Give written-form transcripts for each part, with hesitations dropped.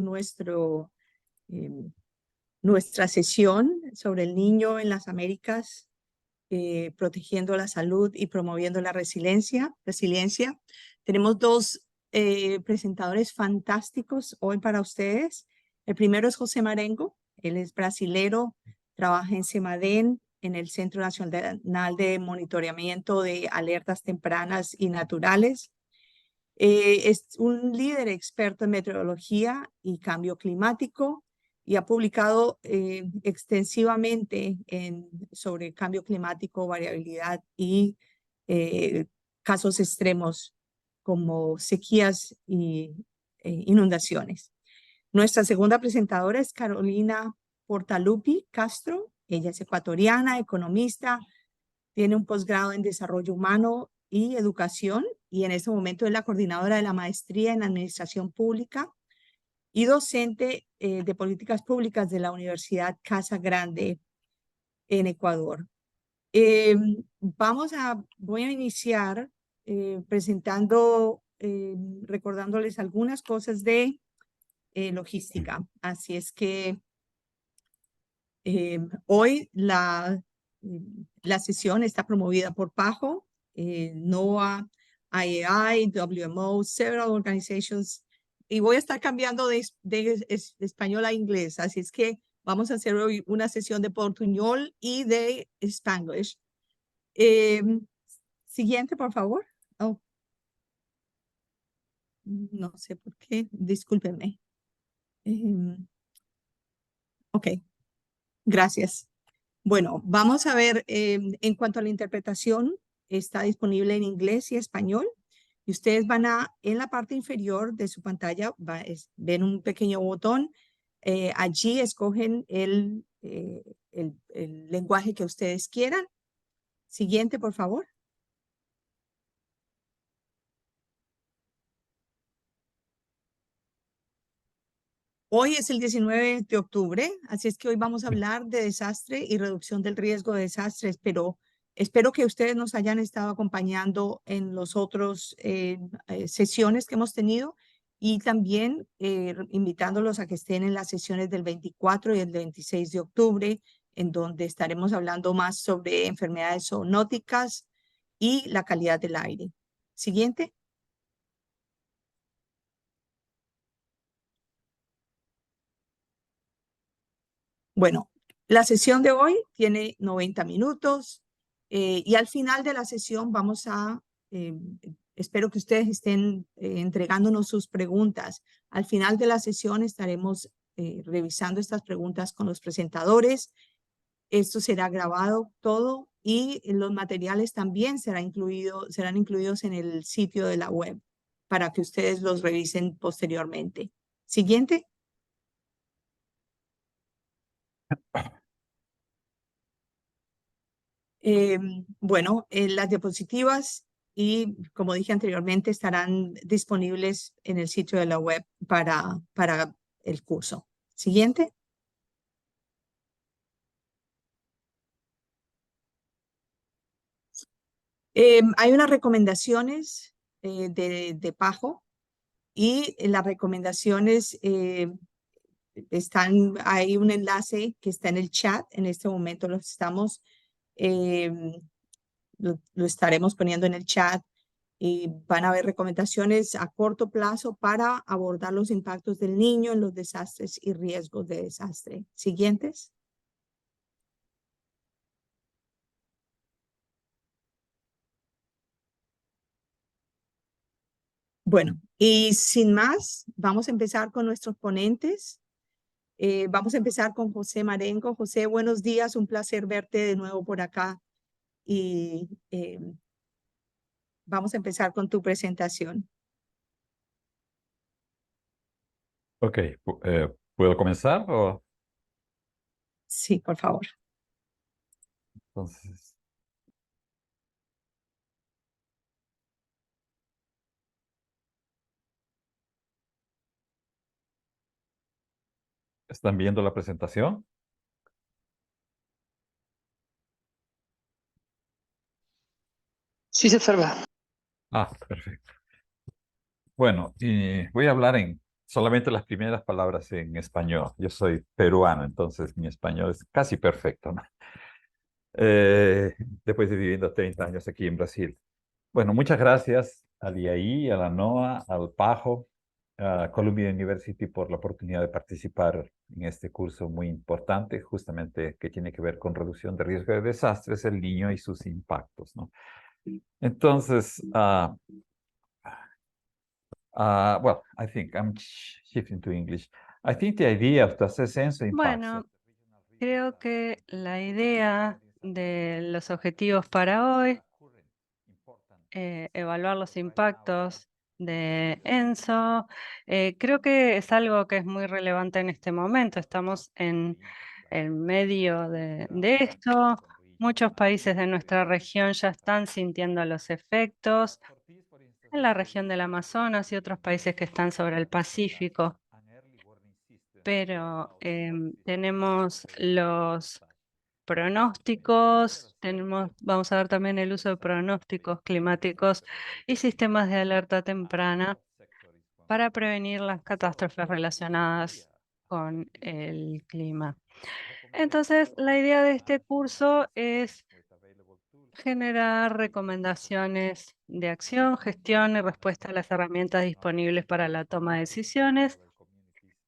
nuestro, eh, nuestra sesión sobre el niño en las Américas, protegiendo la salud y promoviendo la resiliencia. Tenemos dos presentadores fantásticos hoy para ustedes. El primero es José Marengo. Él es brasilero, trabaja en CEMADEN, en el Centro Nacional de Monitoreamiento de Alertas Tempranas y Naturales. Es un líder experto en meteorología y cambio climático y ha publicado extensivamente sobre cambio climático, variabilidad y casos extremos como sequías y inundaciones. Nuestra segunda presentadora es Carolina Portalupi Castro. Ella es ecuatoriana, economista, tiene un posgrado en desarrollo humano y educación y en este momento es la coordinadora de la maestría en administración pública y docente de políticas públicas de la Universidad Casa Grande en Ecuador. Voy a iniciar recordándoles algunas cosas de logística. Así es que hoy la sesión está promovida por PAHO, NOAA, IAI, WMO, several organizations, y voy a estar cambiando de español a inglés, así es que vamos a hacer hoy una sesión de portuñol y de Spanglish. Siguiente, por favor. Oh. No sé por qué, discúlpenme. Ok, gracias. Bueno, vamos a ver, en cuanto a la interpretación, está disponible en inglés y español. Y ustedes en la parte inferior de su pantalla, ven un pequeño botón. Allí escogen el lenguaje que ustedes quieran. Siguiente, por favor. Hoy es el 19 de octubre, así es que hoy vamos a hablar de desastre y reducción del riesgo de desastres, pero espero que ustedes nos hayan estado acompañando en los otros sesiones que hemos tenido y también invitándolos a que estén en las sesiones del 24 y el 26 de octubre, en donde estaremos hablando más sobre enfermedades zoonóticas y la calidad del aire. Siguiente. Bueno, la sesión de hoy tiene 90 minutos y al final de la sesión espero que ustedes estén entregándonos sus preguntas. Al final de la sesión estaremos revisando estas preguntas con los presentadores. Esto será grabado todo y los materiales también serán incluidos en el sitio de la web para que ustedes los revisen posteriormente. Siguiente. Bueno, las diapositivas y, como dije anteriormente, estarán disponibles en el sitio de la web para el curso. Siguiente. Hay unas recomendaciones de PAHO y las recomendaciones hay un enlace que está en el chat. En este momento lo estaremos poniendo en el chat y van a haber recomendaciones a corto plazo para abordar los impactos del niño en los desastres y riesgos de desastre. Siguientes. Bueno, y sin más, vamos a empezar con nuestros ponentes. Vamos a empezar con José Marengo. José, buenos días, un placer verte de nuevo por acá. Y vamos a empezar con tu presentación. Ok, ¿puedo comenzar? Sí, por favor. Entonces, ¿están viendo la presentación? Sí se observa. Ah, perfecto. Bueno, y voy a hablar en solamente las primeras palabras en español. Yo soy peruano, entonces mi español es casi perfecto, ¿no? Eh, Después de viviendo 30 años aquí en Brasil. Bueno, muchas gracias al IAI, a la NOAA, al PAJO, a Columbia University por la oportunidad de participar en este curso muy importante, justamente que tiene que ver con reducción de riesgo de desastres, el niño y sus impactos, ¿no? Entonces, well, I think I'm shifting to English. I think the idea of the census impacts. Bueno, creo que la idea de los objetivos para hoy, evaluar los impactos de ENSO, creo que es algo que es muy relevante en este momento. Estamos en el medio de esto. Muchos países de nuestra región ya están sintiendo los efectos en la región del Amazonas y otros países que están sobre el Pacífico. Pero tenemos los pronósticos, vamos a ver también el uso de pronósticos climáticos y sistemas de alerta temprana para prevenir las catástrofes relacionadas con el clima. Entonces, la idea de este curso es generar recomendaciones de acción, gestión y respuesta a las herramientas disponibles para la toma de decisiones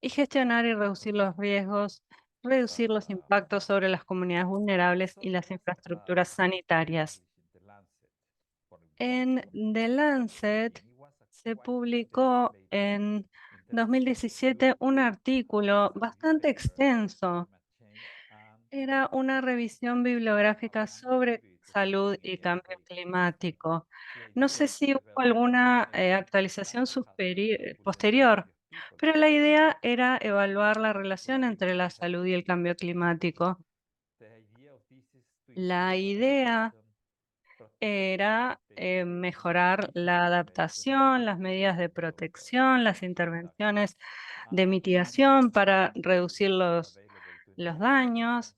y gestionar y reducir los riesgos, reducir los impactos sobre las comunidades vulnerables y las infraestructuras sanitarias. En The Lancet se publicó en 2017 un artículo bastante extenso. Era una revisión bibliográfica sobre salud y cambio climático. No sé si hubo alguna actualización posterior, pero la idea era evaluar la relación entre la salud y el cambio climático. La idea era mejorar la adaptación, las medidas de protección, las intervenciones de mitigación para reducir los daños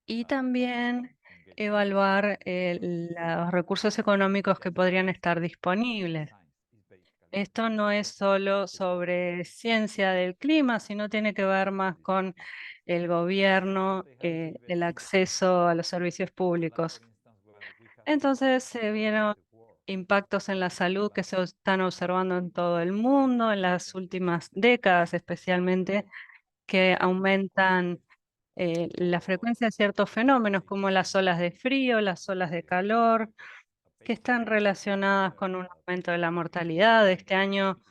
y también evaluar los recursos económicos que podrían estar disponibles. Esto no es solo sobre ciencia del clima, sino tiene que ver más con el gobierno, el acceso a los servicios públicos. Entonces se vieron impactos en la salud que se están observando en todo el mundo, en las últimas décadas especialmente, que aumentan la frecuencia de ciertos fenómenos como las olas de frío, las olas de calor, que están relacionadas con un aumento de la mortalidad. Este año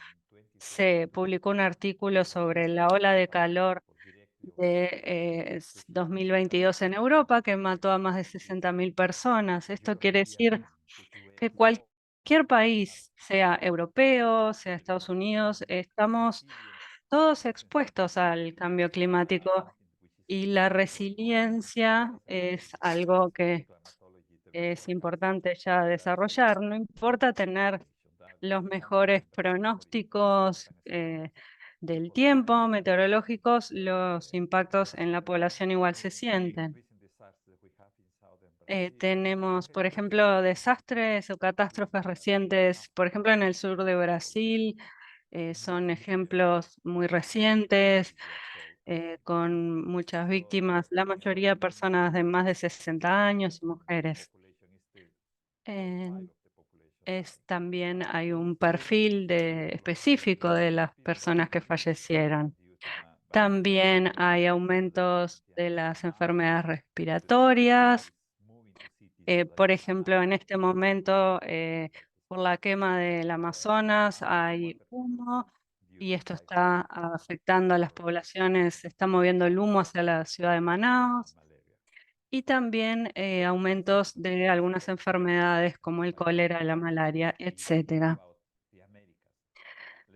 se publicó un artículo sobre la ola de calor de 2022 en Europa que mató a más de 60.000 personas. Esto quiere decir que cualquier país, sea europeo, sea Estados Unidos, estamos todos expuestos al cambio climático y la resiliencia es algo que es importante ya desarrollar. No importa tener los mejores pronósticos del tiempo, meteorológicos, los impactos en la población igual se sienten. Tenemos, por ejemplo, desastres o catástrofes recientes, por ejemplo, en el sur de Brasil, son ejemplos muy recientes, con muchas víctimas, la mayoría personas de más de 60 años y mujeres. También hay un perfil específico de las personas que fallecieron. También hay aumentos de las enfermedades respiratorias. Por ejemplo, en este momento, por la quema del Amazonas hay humo y esto está afectando a las poblaciones, se está moviendo el humo hacia la ciudad de Manaus. Y también aumentos de algunas enfermedades como el cólera, la malaria, etcétera.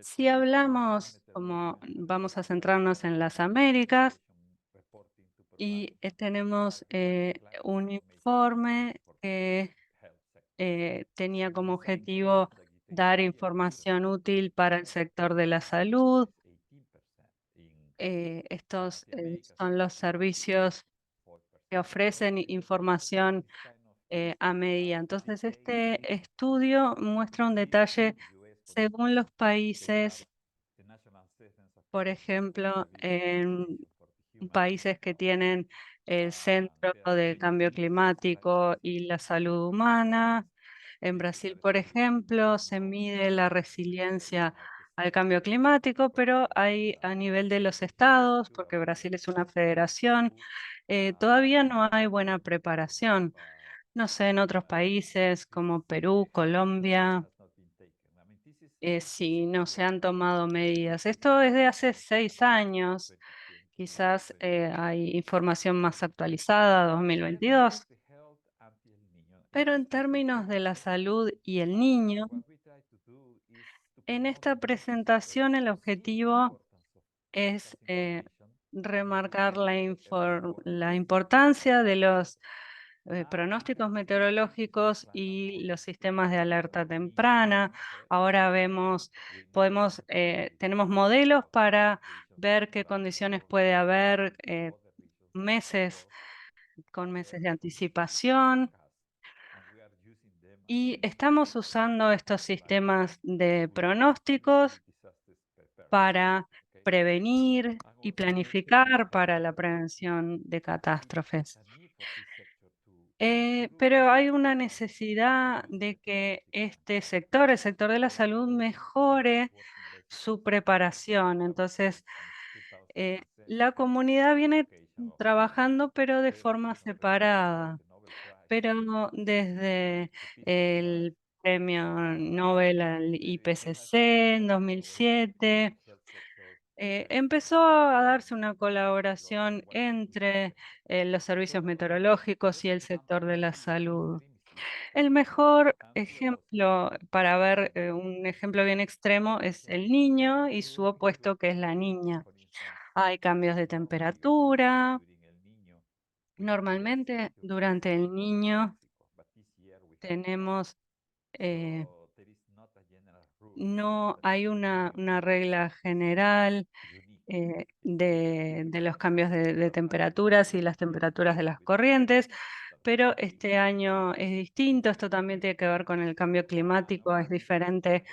Si hablamos, como vamos a centrarnos en las Américas, y tenemos un informe que tenía como objetivo dar información útil para el sector de la salud. Estos son los servicios que ofrecen información a medida. Entonces, este estudio muestra un detalle según los países por ejemplo, en países que tienen el Centro de Cambio Climático y la Salud Humana. En Brasil, por ejemplo, se mide la resiliencia al cambio climático, pero hay a nivel de los estados, porque Brasil es una federación, todavía no hay buena preparación. No sé, en otros países como Perú, Colombia, si no se han tomado medidas. Esto es de hace 6 años. Quizás hay información más actualizada, 2022. Pero en términos de la salud y el niño, en esta presentación el objetivo es remarcar la importancia de los pronósticos meteorológicos y los sistemas de alerta temprana. Ahora tenemos modelos para ver qué condiciones puede haber con meses de anticipación. Y estamos usando estos sistemas de pronósticos para prevenir y planificar para la prevención de catástrofes. Pero hay una necesidad de que este sector, el sector de la salud, mejore su preparación. Entonces, la comunidad viene trabajando, pero de forma separada. Pero desde el premio Nobel al IPCC en 2007, empezó a darse una colaboración entre los servicios meteorológicos y el sector de la salud. El mejor ejemplo para ver un ejemplo bien extremo es el niño y su opuesto, que es la niña. Hay cambios de temperatura. Normalmente durante el niño tenemos, no hay una regla general de los cambios de temperaturas y las temperaturas de las corrientes, pero este año es distinto. Esto también tiene que ver con el cambio climático, es diferente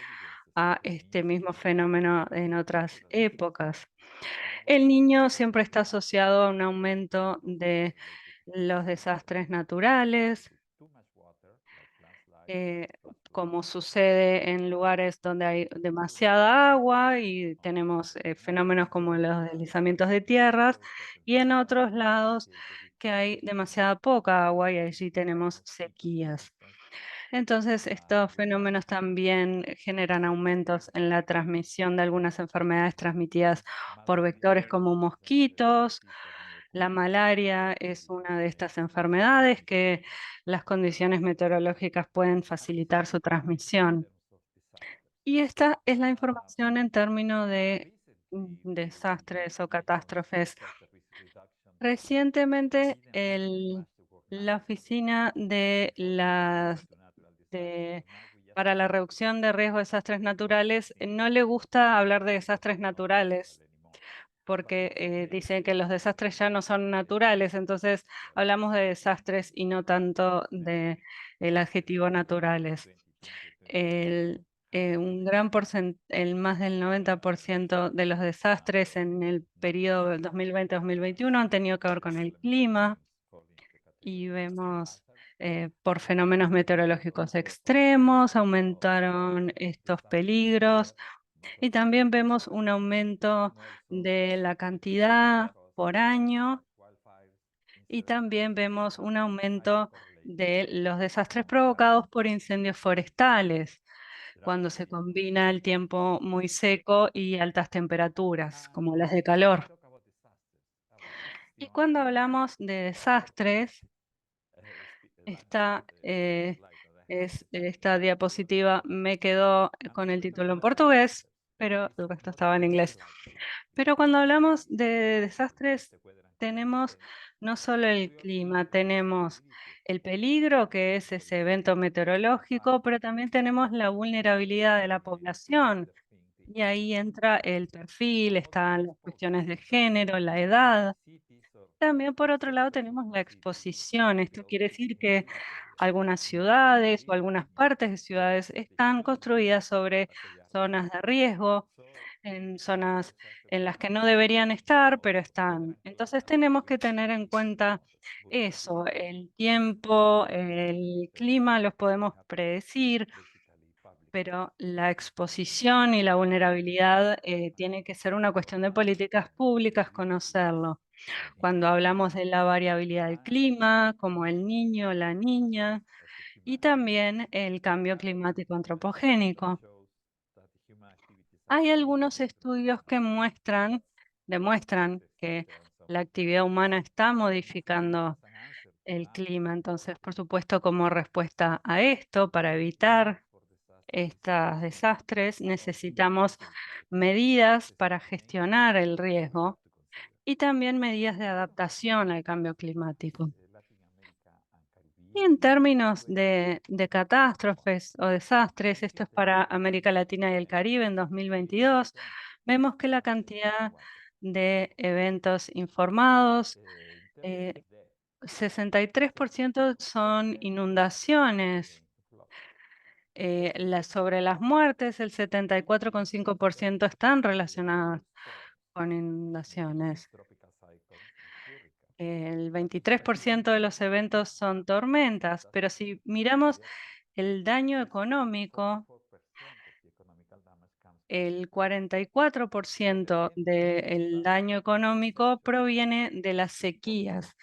a este mismo fenómeno en otras épocas. El niño siempre está asociado a un aumento de los desastres naturales, eh, como sucede en lugares donde hay demasiada agua y tenemos fenómenos como los deslizamientos de tierras, y en otros lados que hay demasiada poca agua y allí tenemos sequías. Entonces, estos fenómenos también generan aumentos en la transmisión de algunas enfermedades transmitidas por vectores como mosquitos. La malaria es una de estas enfermedades que las condiciones meteorológicas pueden facilitar su transmisión. Y esta es la información en términos de desastres o catástrofes. Recientemente, la Oficina para la Reducción de Riesgo de Desastres Naturales no le gusta hablar de desastres naturales porque dicen que los desastres ya no son naturales, entonces hablamos de desastres y no tanto del adjetivo naturales. El más del 90% de los desastres en el periodo del 2020-2021 han tenido que ver con el clima y vemos por fenómenos meteorológicos extremos, aumentaron estos peligros y también vemos un aumento de la cantidad por año y también vemos un aumento de los desastres provocados por incendios forestales, cuando se combina el tiempo muy seco y altas temperaturas, como las de calor. Y cuando hablamos de desastres, esta diapositiva me quedó con el título en portugués, pero el resto estaba en inglés. Pero cuando hablamos de desastres, tenemos no solo el clima, tenemos el peligro, que es ese evento meteorológico, pero también tenemos la vulnerabilidad de la población. Y ahí entra el perfil, están las cuestiones de género, la edad. También por otro lado tenemos la exposición. Esto quiere decir que algunas ciudades o algunas partes de ciudades están construidas sobre zonas de riesgo, en zonas en las que no deberían estar, pero están. Entonces tenemos que tener en cuenta eso, el tiempo, el clima, los podemos predecir, pero la exposición y la vulnerabilidad tiene que ser una cuestión de políticas públicas, conocerlo. Cuando hablamos de la variabilidad del clima, como el niño, la niña, y también el cambio climático antropogénico. Hay algunos estudios que demuestran que la actividad humana está modificando el clima. Entonces, por supuesto, como respuesta a esto, para evitar estos desastres, necesitamos medidas para gestionar el riesgo y también medidas de adaptación al cambio climático. Y en términos de catástrofes o desastres, esto es para América Latina y el Caribe en 2022, vemos que la cantidad de eventos informados, 63% son inundaciones. Sobre las muertes, el 74,5% están relacionadas con inundaciones. El 23% de los eventos son tormentas, pero si miramos el daño económico, el 44% del daño económico proviene de las sequías.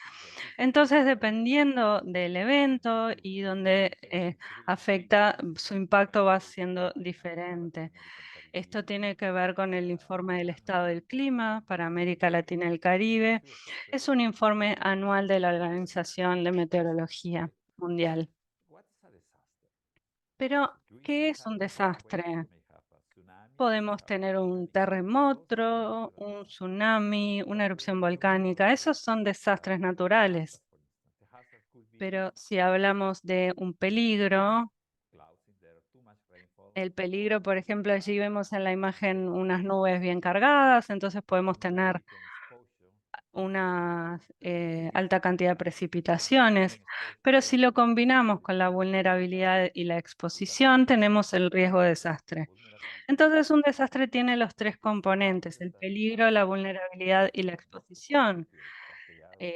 Entonces, dependiendo del evento y donde afecta, su impacto va siendo diferente. Esto tiene que ver con el informe del estado del clima para América Latina y el Caribe. Es un informe anual de la Organización de Meteorología Mundial. Pero, ¿qué es un desastre? Podemos tener un terremoto, un tsunami, una erupción volcánica. Esos son desastres naturales. Pero si hablamos de un peligro, el peligro, por ejemplo, allí vemos en la imagen unas nubes bien cargadas, entonces podemos tener una alta cantidad de precipitaciones, pero si lo combinamos con la vulnerabilidad y la exposición, tenemos el riesgo de desastre. Entonces, un desastre tiene los tres componentes, el peligro, la vulnerabilidad y la exposición.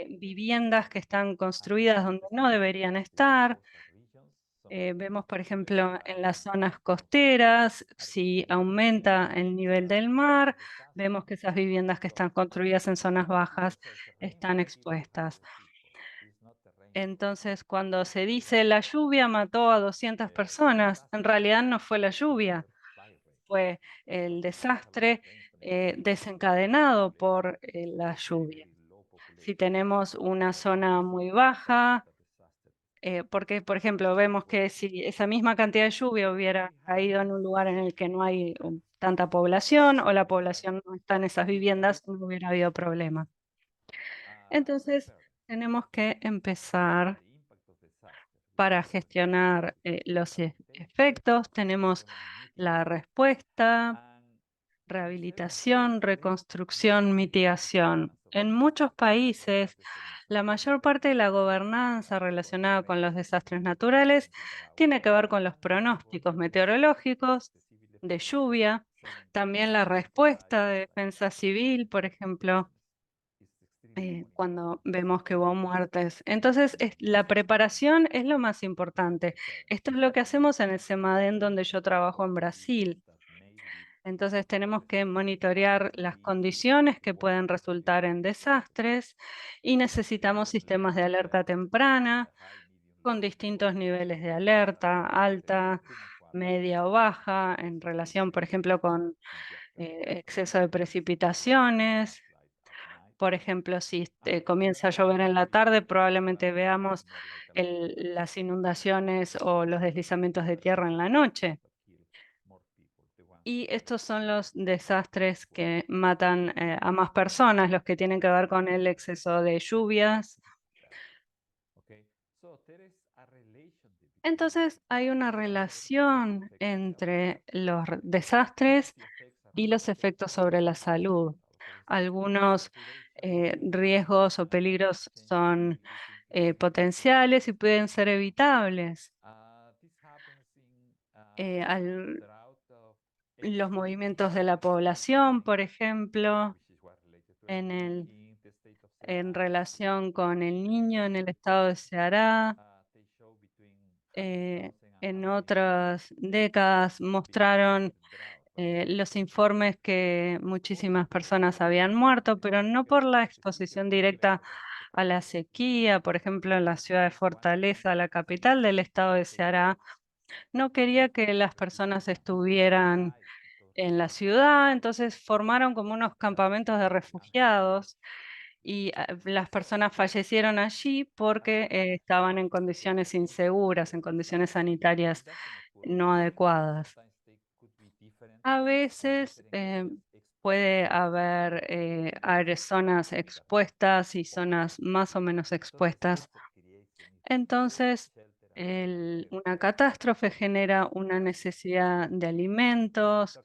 Viviendas que están construidas donde no deberían estar. Vemos, por ejemplo, en las zonas costeras, si aumenta el nivel del mar, vemos que esas viviendas que están construidas en zonas bajas están expuestas. Entonces, cuando se dice la lluvia mató a 200 personas, en realidad no fue la lluvia, fue el desastre desencadenado por la lluvia. Si tenemos una zona muy baja, porque, por ejemplo, vemos que si esa misma cantidad de lluvia hubiera caído en un lugar en el que no hay tanta población o la población no está en esas viviendas, no hubiera habido problema. Entonces, tenemos que empezar para gestionar los efectos. Tenemos la respuesta, rehabilitación, reconstrucción, mitigación. En muchos países, la mayor parte de la gobernanza relacionada con los desastres naturales tiene que ver con los pronósticos meteorológicos, de lluvia, también la respuesta de defensa civil, por ejemplo, cuando vemos que hubo muertes. Entonces, la preparación es lo más importante. Esto es lo que hacemos en el CEMADEN donde yo trabajo en Brasil. Entonces tenemos que monitorear las condiciones que pueden resultar en desastres y necesitamos sistemas de alerta temprana con distintos niveles de alerta, alta, media o baja, en relación, por ejemplo, con exceso de precipitaciones. Por ejemplo, si comienza a llover en la tarde, probablemente veamos las inundaciones o los deslizamientos de tierra en la noche. Y estos son los desastres que matan a más personas, los que tienen que ver con el exceso de lluvias. Entonces hay una relación entre los desastres y los efectos sobre la salud. Algunos riesgos o peligros son potenciales y pueden ser evitables. los movimientos de la población, por ejemplo, en relación con el niño en el estado de Ceará. En otras décadas mostraron los informes que muchísimas personas habían muerto, pero no por la exposición directa a la sequía. Por ejemplo, en la ciudad de Fortaleza, la capital del estado de Ceará, no quería que las personas estuvieran en la ciudad, entonces formaron como unos campamentos de refugiados y las personas fallecieron allí porque estaban en condiciones inseguras, en condiciones sanitarias no adecuadas. A veces puede haber zonas expuestas y zonas más o menos expuestas. Entonces, una catástrofe genera una necesidad de alimentos,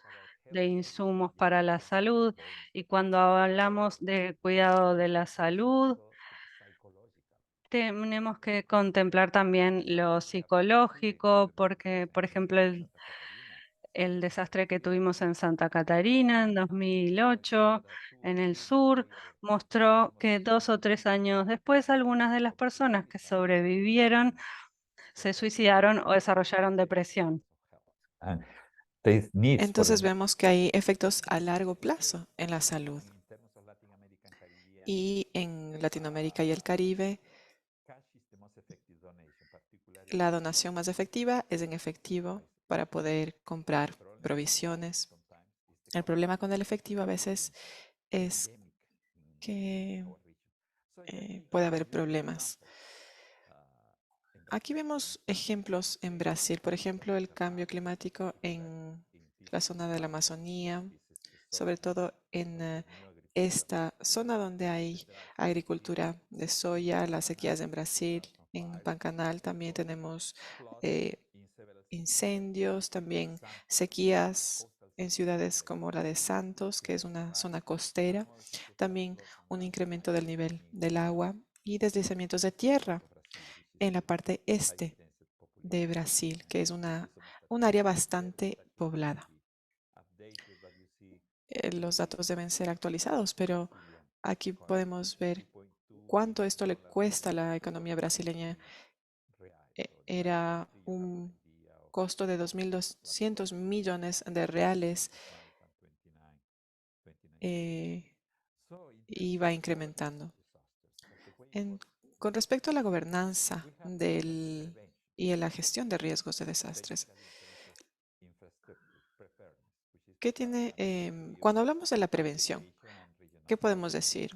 de insumos para la salud, y cuando hablamos de cuidado de la salud, tenemos que contemplar también lo psicológico, porque, por ejemplo, el desastre que tuvimos en Santa Catarina en 2008, en el sur, mostró que 2 o 3 años después, algunas de las personas que sobrevivieron se suicidaron o desarrollaron depresión. And there's needs for Entonces the vemos que hay efectos a largo plazo en la salud. Y en Latinoamérica y el Caribe, la donación más efectiva es en efectivo para poder comprar provisiones. El problema con el efectivo a veces es que puede haber problemas. Aquí vemos ejemplos en Brasil, por ejemplo, el cambio climático en la zona de la Amazonía, sobre todo en esta zona donde hay agricultura de soya, las sequías en Brasil, en Pantanal también tenemos incendios, también sequías en ciudades como la de Santos, que es una zona costera, también un incremento del nivel del agua y deslizamientos de tierra en la parte este de Brasil, que es un área bastante poblada. Los datos deben ser actualizados, pero aquí podemos ver cuánto esto le cuesta a la economía brasileña. Era un costo de 2.200 millones de reales y va incrementando. Con respecto a la gobernanza y a la gestión de riesgos de desastres, cuando hablamos de la prevención, ¿qué podemos decir?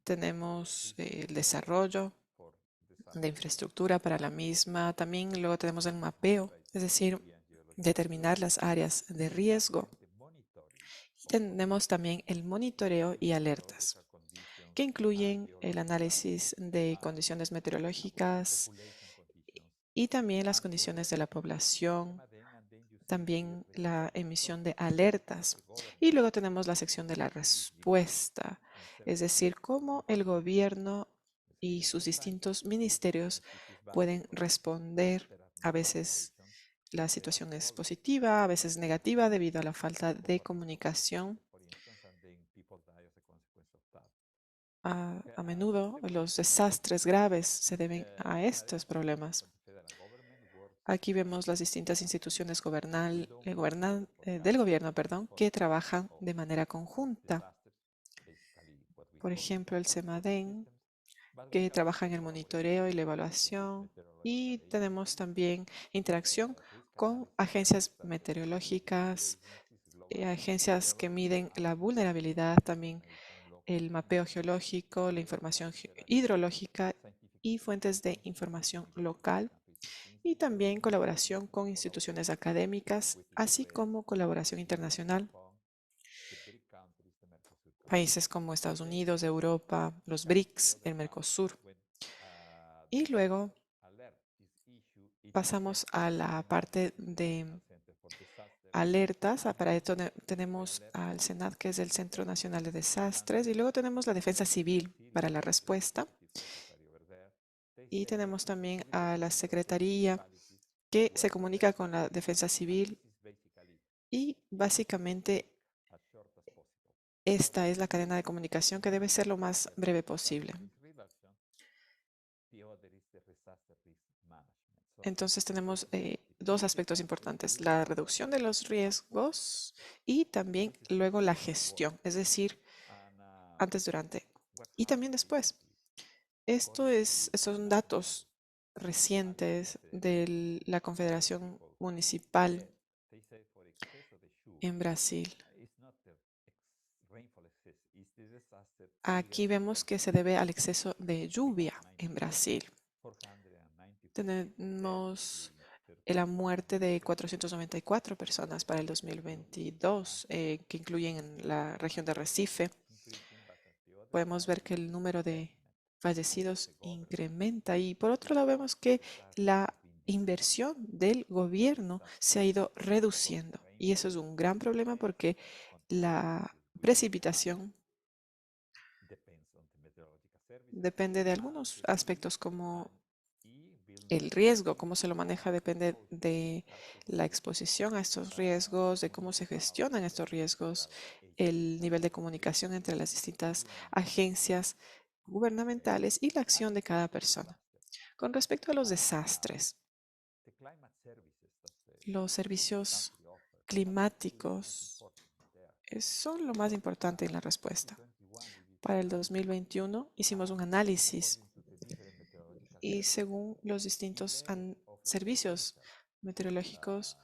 Tenemos el desarrollo de infraestructura para la misma, también luego tenemos el mapeo, es decir, determinar las áreas de riesgo. Y tenemos también el monitoreo y alertas, que incluyen el análisis de condiciones meteorológicas y también las condiciones de la población, también la emisión de alertas. Y luego tenemos la sección de la respuesta, es decir, cómo el gobierno y sus distintos ministerios pueden responder. A veces la situación es positiva, a veces negativa debido a la falta de comunicación. A menudo los desastres graves se deben a estos problemas. Aquí vemos las distintas instituciones del gobierno, que trabajan de manera conjunta. Por ejemplo, el CEMADEN, que trabaja en el monitoreo y la evaluación. Y tenemos también interacción con agencias meteorológicas, agencias que miden la vulnerabilidad, también el mapeo geológico, la información hidrológica y fuentes de información local, y también colaboración con instituciones académicas, así como colaboración internacional. Países como Estados Unidos, Europa, los BRICS, el Mercosur. Y luego pasamos a la parte de alertas. Para esto tenemos al CENAD, que es el Centro Nacional de Desastres, y luego tenemos la Defensa Civil para la respuesta. Y tenemos también a la Secretaría, que se comunica con la Defensa Civil Y básicamente esta es la cadena de comunicación que debe ser lo más breve posible. Entonces tenemos dos aspectos importantes, la reducción de los riesgos y también luego la gestión, es decir, antes, durante y también después. Estos son datos recientes de la Confederación Municipal en Brasil. Aquí vemos que se debe al exceso de lluvia en Brasil. Tenemos la muerte de 494 personas para el 2022, que incluyen en la región de Recife. Podemos ver que el número de fallecidos incrementa y por otro lado vemos que la inversión del gobierno se ha ido reduciendo y eso es un gran problema porque la precipitación depende de algunos aspectos como el riesgo, cómo se lo maneja, depende de la exposición a estos riesgos, de cómo se gestionan estos riesgos, el nivel de comunicación entre las distintas agencias gubernamentales y la acción de cada persona. Con respecto a los desastres, los servicios climáticos son lo más importante en la respuesta. Para el 2021 hicimos un análisis y según los distintos servicios meteorológicos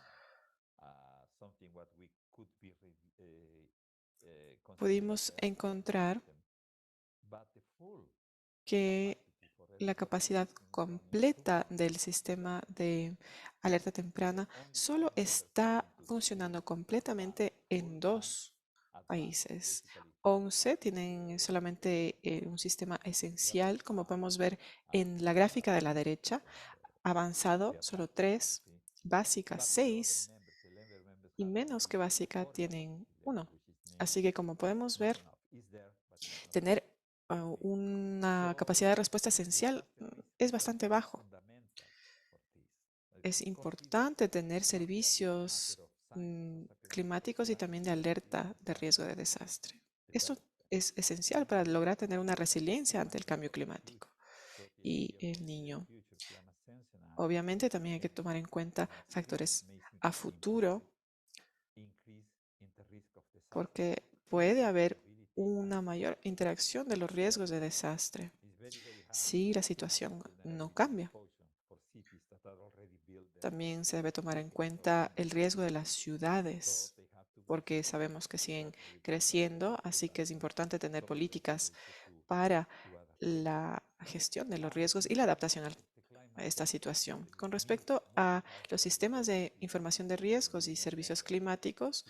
pudimos encontrar que la capacidad completa del sistema de alerta temprana solo está funcionando completamente en 2 países. 11 tienen solamente un sistema esencial, como podemos ver en la gráfica de la derecha. Avanzado, solo 3. Básica, 6. Y menos que básica tienen 1. Así que como podemos ver, tener una capacidad de respuesta esencial es bastante bajo. Es importante tener servicios climáticos y también de alerta de riesgo de desastre. Esto es esencial para lograr tener una resiliencia ante el cambio climático. Y el niño. Obviamente también hay que tomar en cuenta factores a futuro porque puede haber una mayor interacción de los riesgos de desastre si la situación no cambia. También se debe tomar en cuenta el riesgo de las ciudades, porque sabemos que siguen creciendo, así que es importante tener políticas para la gestión de los riesgos y la adaptación a esta situación. Con respecto a los sistemas de información de riesgos y servicios climáticos,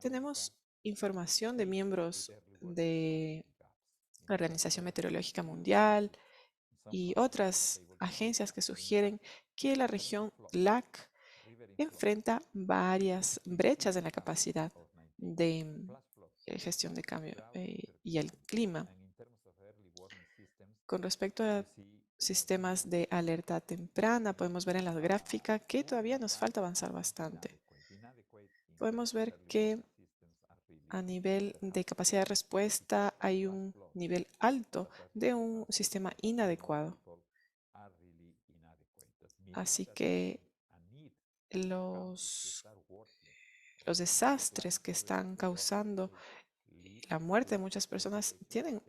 tenemos información de miembros de la Organización Meteorológica Mundial y otras agencias que sugieren que la región LAC enfrenta varias brechas en la capacidad de gestión de cambio y el clima. Con respecto a sistemas de alerta temprana, podemos ver en la gráfica que todavía nos falta avanzar bastante. Podemos ver que a nivel de capacidad de respuesta hay un nivel alto de un sistema inadecuado. Así que los desastres que están causando la muerte de muchas personas tienen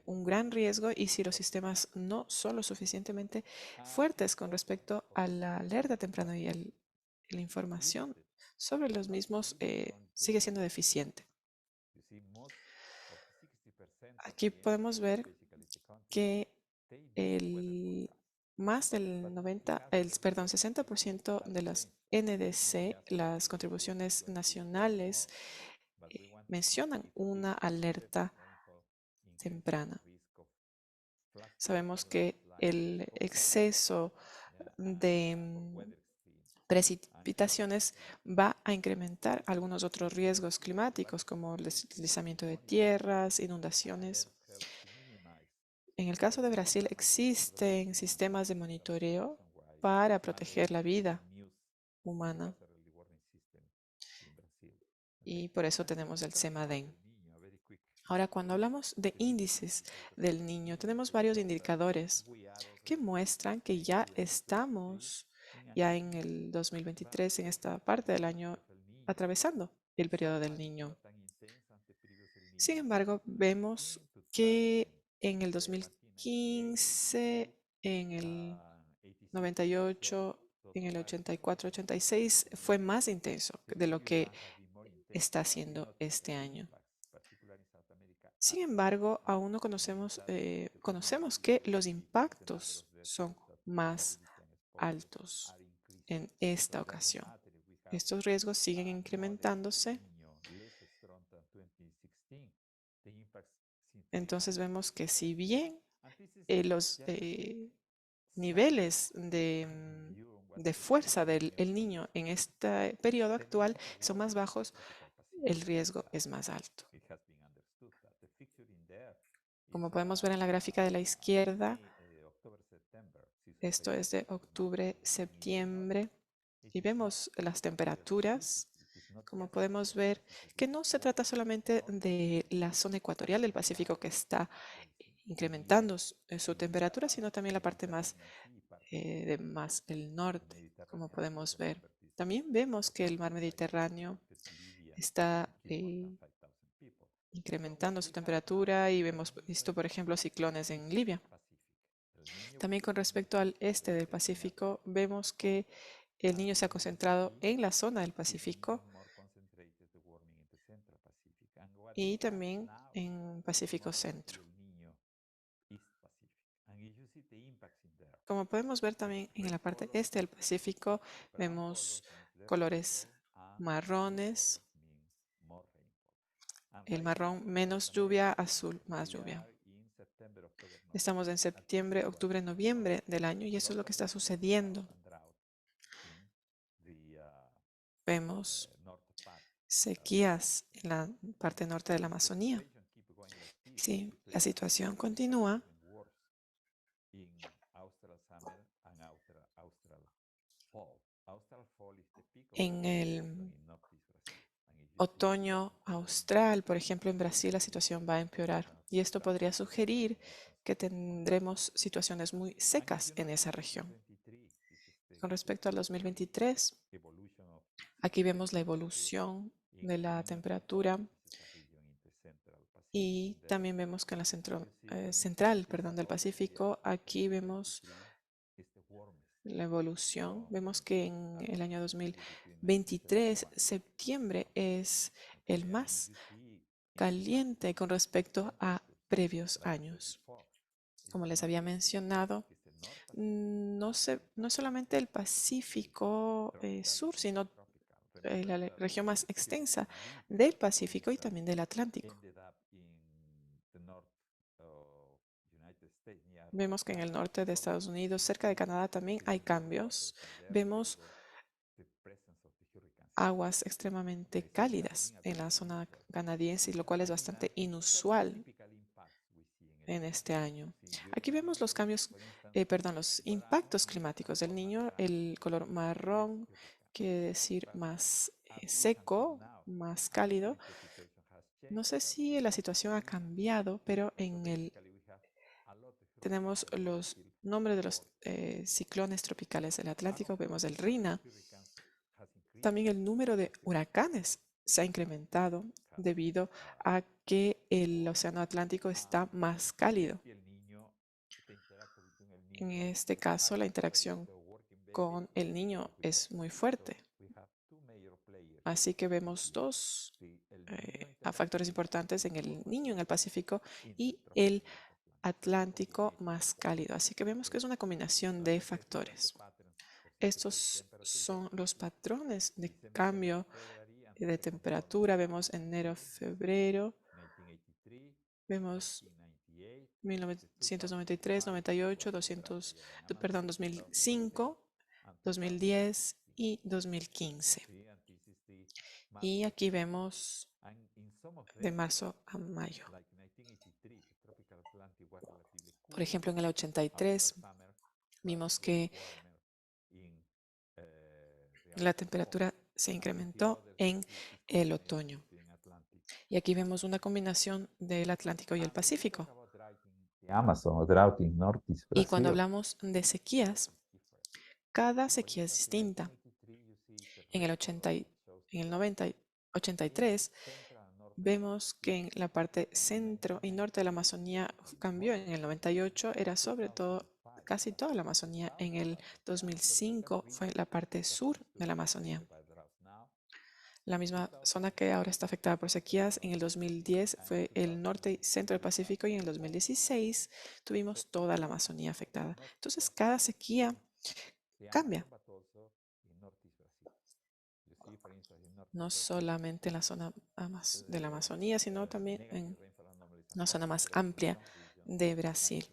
un gran riesgo y si los sistemas no son lo suficientemente fuertes con respecto a la alerta temprana y la información sobre los mismos sigue siendo deficiente. Aquí podemos ver que más del 60% de las NDC, las contribuciones nacionales, mencionan una alerta temprana. Sabemos que el exceso de precipitaciones va a incrementar algunos otros riesgos climáticos como el deslizamiento de tierras, inundaciones. En el caso de Brasil existen sistemas de monitoreo para proteger la vida humana. y por eso tenemos el CEMADEN. Ahora, cuando hablamos de índices del niño, tenemos varios indicadores que muestran que ya estamos en el 2023, en esta parte del año, atravesando el periodo del niño. Sin embargo, vemos que en el 2015, en el 98, en el 84, 86, fue más intenso de lo que está haciendo este año. Sin embargo, aún no conocemos que los impactos son más altos en esta ocasión. Estos riesgos siguen incrementándose. Entonces vemos que si bien los niveles de fuerza del niño en este periodo actual son más bajos, el riesgo es más alto. Como podemos ver en la gráfica de la izquierda, esto es de octubre, septiembre, y vemos las temperaturas. Como podemos ver, que no se trata solamente de la zona ecuatorial del Pacífico que está incrementando su temperatura, sino también la parte más el norte, como podemos ver. También vemos que el mar Mediterráneo está incrementando su temperatura y hemos visto, por ejemplo, ciclones en Libia. También con respecto al este del Pacífico, vemos que el niño se ha concentrado en la zona del Pacífico y también en Pacífico Centro. Como podemos ver también en la parte este del Pacífico, vemos colores marrones, el marrón menos lluvia, azul más lluvia. Estamos en septiembre, octubre, noviembre del año y eso es lo que está sucediendo. Vemos sequías en la parte norte de la Amazonía. Sí, la situación continúa. En el otoño austral, por ejemplo, en Brasil la situación va a empeorar y esto podría sugerir que tendremos situaciones muy secas en esa región. Con respecto al 2023, aquí vemos la evolución de la temperatura y también vemos que en la central del Pacífico, aquí vemos la evolución. Vemos que en el año 2023, septiembre es el más caliente con respecto a previos años. Como les había mencionado, no es solamente el Pacífico Sur, sino la región más extensa del Pacífico y también del Atlántico. Vemos que en el norte de Estados Unidos, cerca de Canadá, también hay cambios. Vemos aguas extremadamente cálidas en la zona canadiense, lo cual es bastante inusual en este año. Aquí vemos los los impactos climáticos del niño. El color marrón quiere decir más seco, más cálido. No sé si la situación ha cambiado, pero tenemos los nombres de los ciclones tropicales del Atlántico. Vemos el Rina. También el número de huracanes se ha incrementado debido a que el océano Atlántico está más cálido. En este caso, la interacción con el niño es muy fuerte. Así que vemos dos factores importantes en el niño en el Pacífico y el Atlántico más cálido. Así que vemos que es una combinación de factores. Estos son los patrones de cambio de temperatura. Vemos enero, febrero. Vemos 1993, 98, 2005, 2010 y 2015. Y aquí vemos de marzo a mayo. Por ejemplo, en el 83 vimos que la temperatura se incrementó en el otoño. Y aquí vemos una combinación del Atlántico y el Pacífico. Amazon o drought in Northeast Y cuando Brazil. hablamos de sequías, cada sequía es distinta. En el 83 vemos que en la parte centro y norte de la Amazonía cambió. En el 98 era sobre todo casi toda la Amazonía. En el 2005 fue la parte sur de la Amazonía. La misma zona que ahora está afectada por sequías, en el 2010 fue el norte y centro del Pacífico y en el 2016 tuvimos toda la Amazonía afectada. Entonces, cada sequía cambia. No solamente en la zona de la Amazonía, sino también en una zona más amplia de Brasil.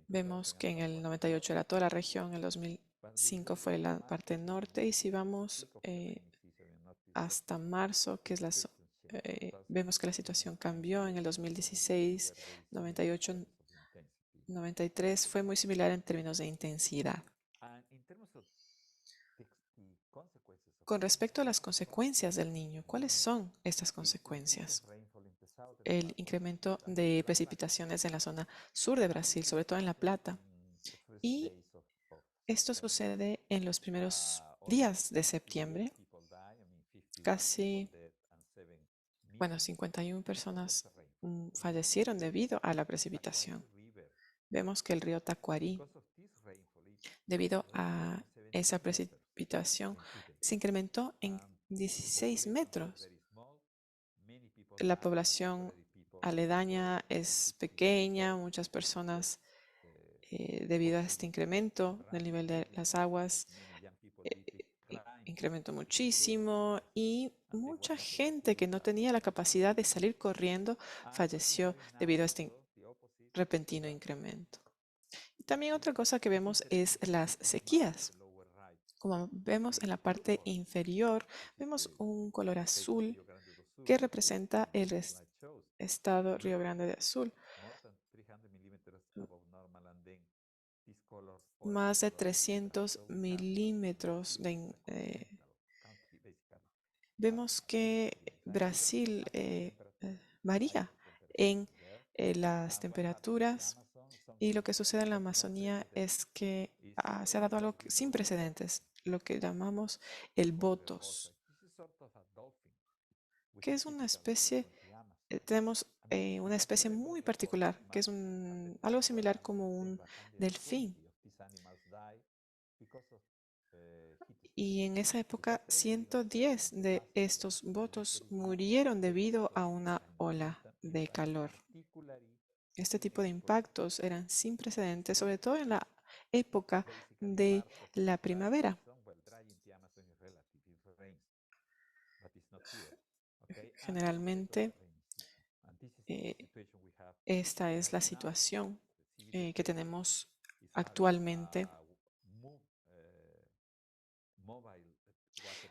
Vemos que en el 98 era toda la región, en el 2005 fue la parte norte y si vamos hasta marzo, que es vemos que la situación cambió en el 2016, 98, 93, fue muy similar en términos de intensidad. Con respecto a las consecuencias del niño, ¿cuáles son estas consecuencias? El incremento de precipitaciones en la zona sur de Brasil, sobre todo en La Plata. Y esto sucede en los primeros días de septiembre. Casi, 51 personas fallecieron debido a la precipitación. Vemos que el río Tacuarí, debido a esa precipitación, se incrementó en 16 metros. La población aledaña es pequeña, muchas personas, debido a este incremento del nivel de las aguas, incrementó muchísimo y mucha gente que no tenía la capacidad de salir corriendo falleció debido a este repentino incremento. Y también otra cosa que vemos es las sequías. Como vemos en la parte inferior, vemos un color azul que representa el estado Río Grande do Sul. Más de 300 milímetros vemos que Brasil varía en las temperaturas y lo que sucede en la Amazonía es que se ha dado algo sin precedentes, lo que llamamos el botos, que es una especie, tenemos una especie muy particular, que es algo similar como un delfín. Y en esa época 110 de estos botos murieron debido a una ola de calor. Este tipo de impactos eran sin precedentes, sobre todo en la época de la primavera. Generalmente, esta es la situación que tenemos actualmente.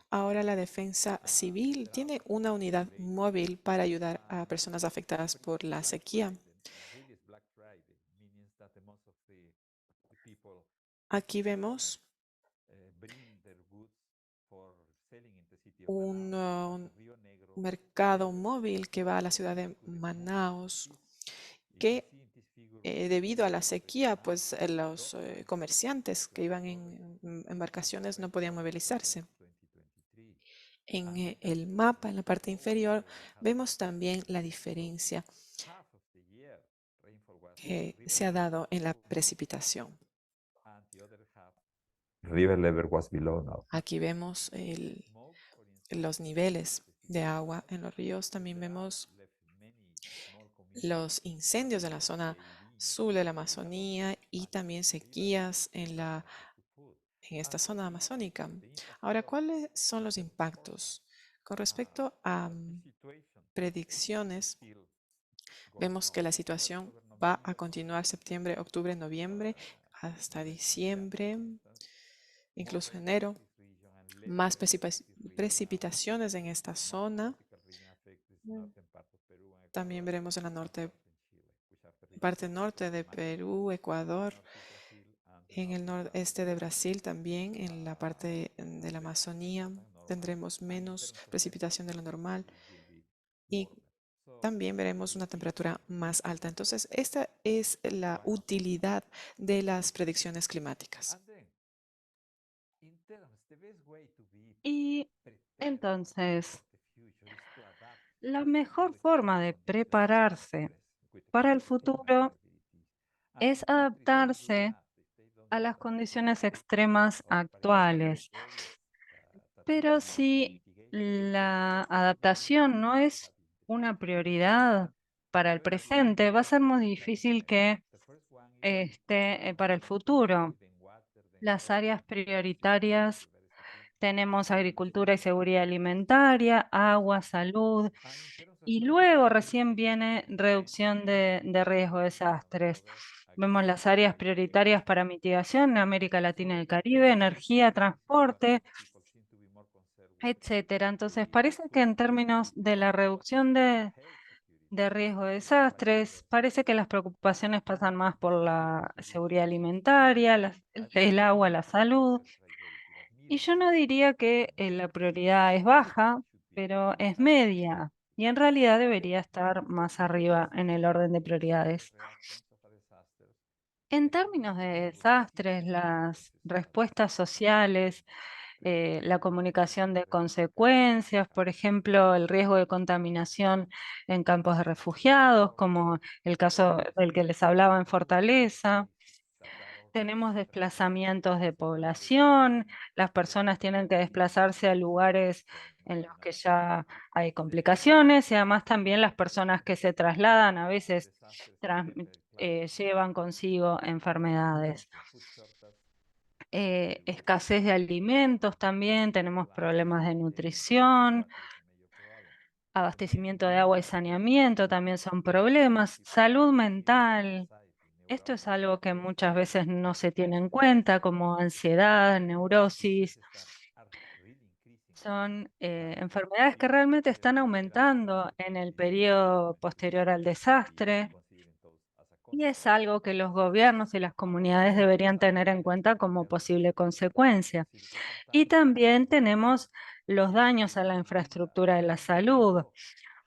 Ahora la defensa civil tiene una unidad móvil para ayudar a personas afectadas por la sequía. Aquí vemos un mercado móvil que va a la ciudad de Manaus, que debido a la sequía, pues los comerciantes que iban en embarcaciones no podían movilizarse. En el mapa, en la parte inferior, vemos también la diferencia que se ha dado en la precipitación. River level was below now. Aquí vemos los niveles de agua en los ríos. También vemos los incendios de la zona sur de la Amazonía y también sequías en esta zona amazónica. Ahora, ¿cuáles son los impactos? Con respecto a predicciones, vemos que la situación va a continuar septiembre, octubre, noviembre, hasta diciembre, incluso enero. Más precipitaciones en esta zona. También veremos en la parte norte de Perú, Ecuador, En el noreste de Brasil también, en la parte de la Amazonía, tendremos menos precipitación de lo normal y también veremos una temperatura más alta. Entonces, esta es la utilidad de las predicciones climáticas. Y entonces, la mejor forma de prepararse para el futuro es adaptarse a las condiciones extremas actuales. Pero si la adaptación no es una prioridad para el presente, va a ser muy difícil que esté para el futuro. Las áreas prioritarias tenemos agricultura y seguridad alimentaria, agua, salud, y luego recién viene reducción de riesgo de desastres. Vemos las áreas prioritarias para mitigación en América Latina y el Caribe, energía, transporte, etcétera. Entonces, parece que en términos de la reducción de riesgo de desastres, parece que las preocupaciones pasan más por la seguridad alimentaria, el agua, la salud. Y yo no diría que la prioridad es baja, pero es media. Y en realidad debería estar más arriba en el orden de prioridades. En términos de desastres, las respuestas sociales, la comunicación de consecuencias, por ejemplo, el riesgo de contaminación en campos de refugiados, como el caso del que les hablaba en Fortaleza. Tenemos desplazamientos de población, las personas tienen que desplazarse a lugares en los que ya hay complicaciones y además también las personas que se trasladan a veces llevan consigo enfermedades. Escasez de alimentos también, tenemos problemas de nutrición, abastecimiento de agua y saneamiento también son problemas, salud mental. Esto es algo que muchas veces no se tiene en cuenta, como ansiedad, neurosis. Son enfermedades que realmente están aumentando en el periodo posterior al desastre. Y es algo que los gobiernos y las comunidades deberían tener en cuenta como posible consecuencia. Y también tenemos los daños a la infraestructura de la salud.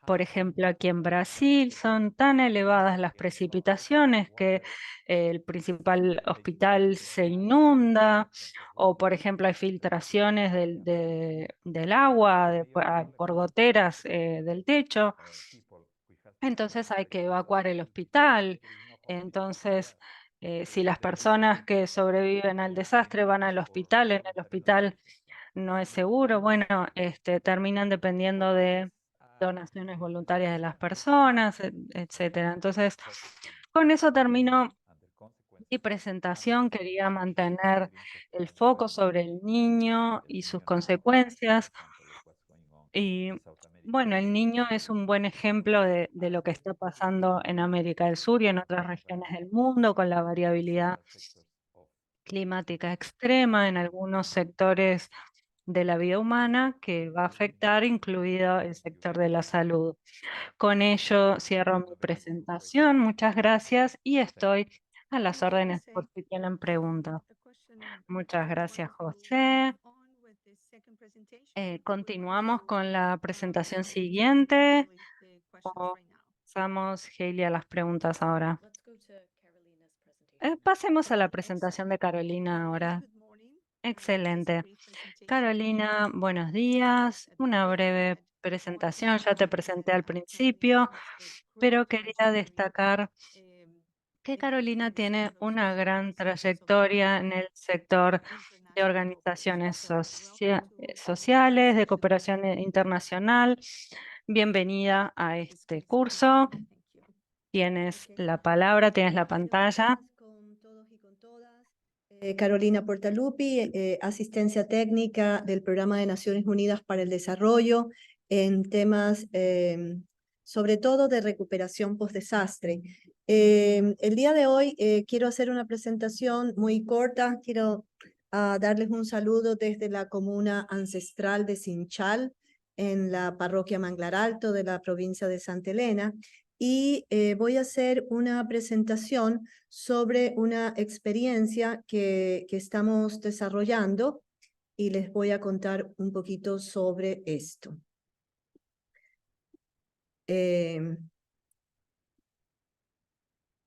Por ejemplo, aquí en Brasil son tan elevadas las precipitaciones que el principal hospital se inunda, o por ejemplo hay filtraciones del agua por goteras del techo. Entonces hay que evacuar el hospital. Entonces, si las personas que sobreviven al desastre van al hospital, en el hospital no es seguro, bueno, terminan dependiendo de donaciones voluntarias de las personas, etcétera. Entonces, con eso termino mi presentación. Quería mantener el foco sobre el niño y sus consecuencias. Y bueno, el niño es un buen ejemplo de lo que está pasando en América del Sur y en otras regiones del mundo con la variabilidad climática extrema en algunos sectores de la vida humana que va a afectar, incluido el sector de la salud. Con ello cierro mi presentación. Muchas gracias y estoy a las órdenes por si tienen preguntas. Muchas gracias, José. Continuamos con la presentación siguiente. O pasamos, Hailey, a las preguntas ahora. Pasemos a la presentación de Carolina ahora. Excelente. Carolina, buenos días. Una breve presentación, ya te presenté al principio, pero quería destacar que Carolina tiene una gran trayectoria en el sector de organizaciones sociales, de cooperación internacional. Bienvenida a este curso. Tienes la palabra, tienes la pantalla. Con todos y con todas. Carolina Portalupi, asistencia técnica del Programa de Naciones Unidas para el Desarrollo en temas sobre todo de recuperación post-desastre. El día de hoy quiero hacer una presentación muy corta. Quiero darles un saludo desde la comuna ancestral de Sinchal, en la parroquia Manglar Alto de la provincia de Santa Elena. y voy a hacer una presentación sobre una experiencia que estamos desarrollando y les voy a contar un poquito sobre esto.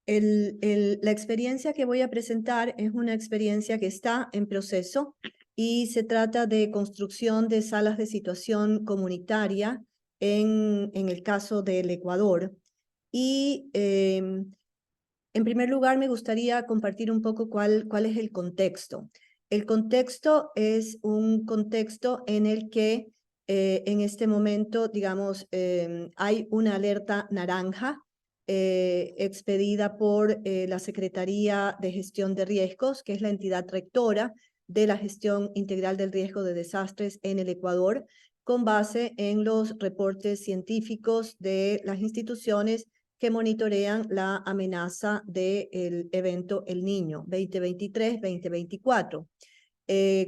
La experiencia que voy a presentar es una experiencia que está en proceso y se trata de construcción de salas de situación comunitaria en el caso del Ecuador. Y en primer lugar me gustaría compartir un poco cuál es el contexto. El contexto es un contexto en el que en este momento, digamos, hay una alerta naranja expedida por la Secretaría de Gestión de Riesgos, que es la entidad rectora de la gestión integral del riesgo de desastres en el Ecuador, con base en los reportes científicos de las instituciones que monitorean la amenaza del evento El Niño 2023-2024.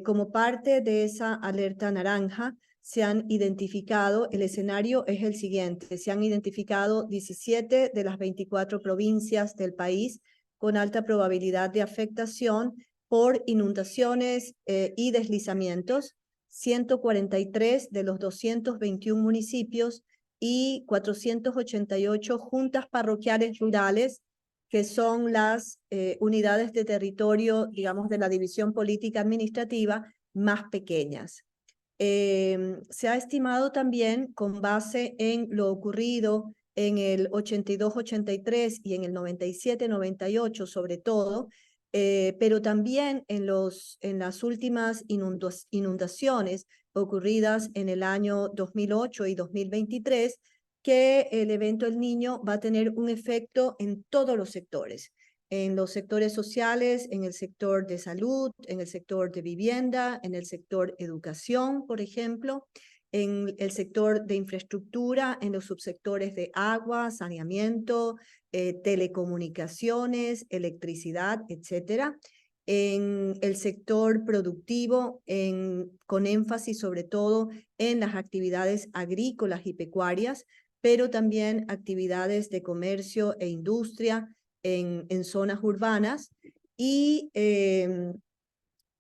Como parte de esa alerta naranja, se han identificado, el escenario es el siguiente, se han identificado 17 de las 24 provincias del país con alta probabilidad de afectación por inundaciones y deslizamientos, 143 de los 221 municipios y 488 juntas parroquiales rurales, que son las unidades de territorio, digamos, de la división política administrativa más pequeñas. Se ha estimado también, con base en lo ocurrido en el 82-83 y en el 97-98 sobre todo, pero también en las últimas inundaciones ocurridas en el año 2008 y 2023, que el evento El Niño va a tener un efecto en todos los sectores, en los sectores sociales, en el sector de salud, en el sector de vivienda, en el sector educación, por ejemplo, en el sector de infraestructura, en los subsectores de agua, saneamiento, telecomunicaciones, electricidad, etcétera. En el sector productivo, con énfasis sobre todo en las actividades agrícolas y pecuarias, pero también actividades de comercio e industria en zonas urbanas. Y se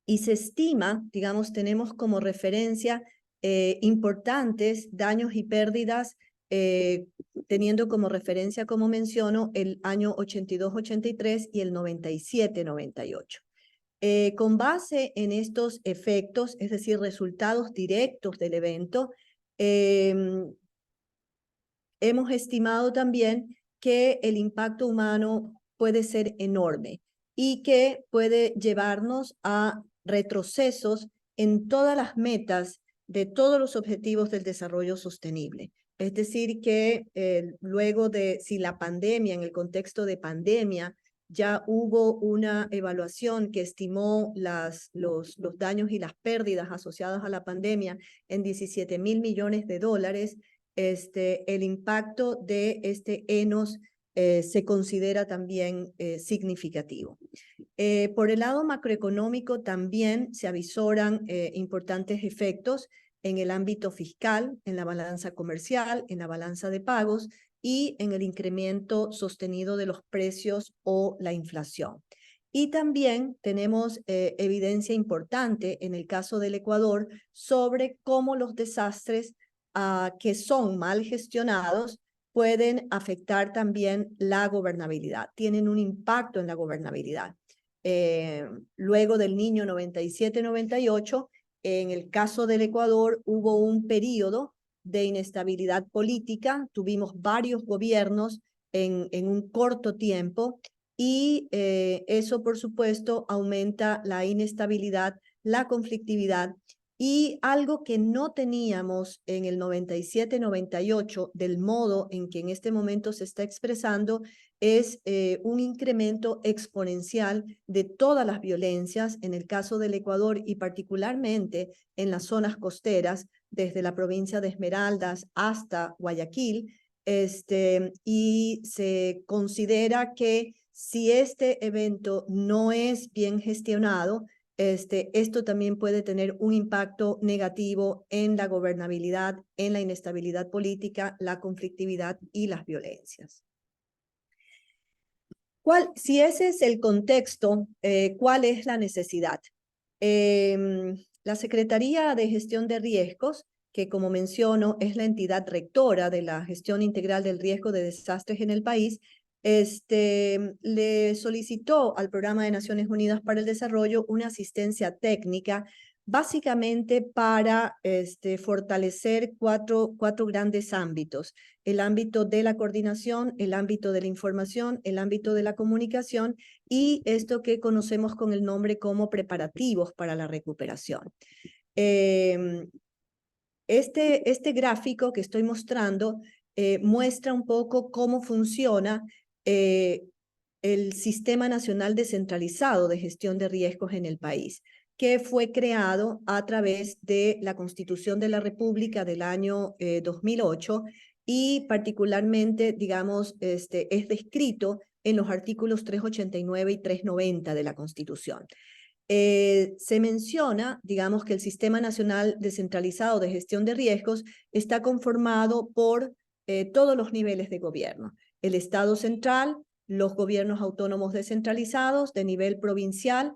estima, digamos, tenemos como referencia importantes daños y pérdidas, teniendo como referencia, como menciono, el año 82-83 y el 97-98. Con base en estos efectos, es decir, resultados directos del evento, hemos estimado también que el impacto humano puede ser enorme y que puede llevarnos a retrocesos en todas las metas de todos los objetivos del desarrollo sostenible. Es decir, que luego de, si la pandemia, en el contexto de pandemia, ya hubo una evaluación que estimó los daños y las pérdidas asociadas a la pandemia en 17.000 millones de dólares, el impacto de este ENOS se considera también significativo. Por el lado macroeconómico también se avisoran importantes efectos en el ámbito fiscal, en la balanza comercial, en la balanza de pagos y en el incremento sostenido de los precios o la inflación. Y también tenemos evidencia importante en el caso del Ecuador sobre cómo los desastres que son mal gestionados pueden afectar también la gobernabilidad, tienen un impacto en la gobernabilidad. Luego del Niño 97-98, en el caso del Ecuador hubo un periodo de inestabilidad política, tuvimos varios gobiernos en un corto tiempo y eso, por supuesto, aumenta la inestabilidad, la conflictividad. Y algo que no teníamos en el 97-98 del modo en que en este momento se está expresando es un incremento exponencial de todas las violencias en el caso del Ecuador y particularmente en las zonas costeras, desde la provincia de Esmeraldas hasta Guayaquil, y se considera que si este evento no es bien gestionado, esto también puede tener un impacto negativo en la gobernabilidad, en la inestabilidad política, la conflictividad y las violencias. Si ese es el contexto, ¿cuál es la necesidad? La Secretaría de Gestión de Riesgos, que como menciono es la entidad rectora de la gestión integral del riesgo de desastres en el país, le solicitó al Programa de Naciones Unidas para el Desarrollo una asistencia técnica básicamente para fortalecer cuatro grandes ámbitos: el ámbito de la coordinación, el ámbito de la información, el ámbito de la comunicación y esto que conocemos con el nombre como preparativos para la recuperación. Este gráfico que estoy mostrando muestra un poco cómo funciona el Sistema Nacional Descentralizado de Gestión de Riesgos en el país, que fue creado a través de la Constitución de la República del año 2008 y particularmente, digamos, es descrito en los artículos 389 y 390 de la Constitución. Se menciona, digamos, que el Sistema Nacional Descentralizado de Gestión de Riesgos está conformado por todos los niveles de gobierno: el Estado central, los gobiernos autónomos descentralizados de nivel provincial,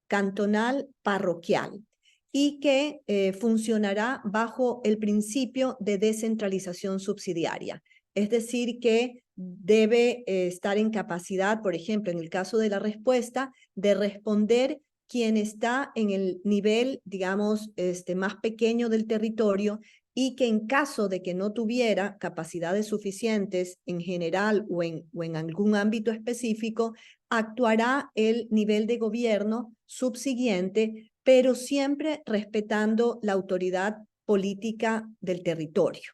cantonal, parroquial, y que funcionará bajo el principio de descentralización subsidiaria. Es decir, que debe estar en capacidad, por ejemplo, en el caso de la respuesta, de responder quien está en el nivel, digamos, más pequeño del territorio, y que en caso de que no tuviera capacidades suficientes en general o en algún ámbito específico, actuará el nivel de gobierno subsiguiente, pero siempre respetando la autoridad política del territorio.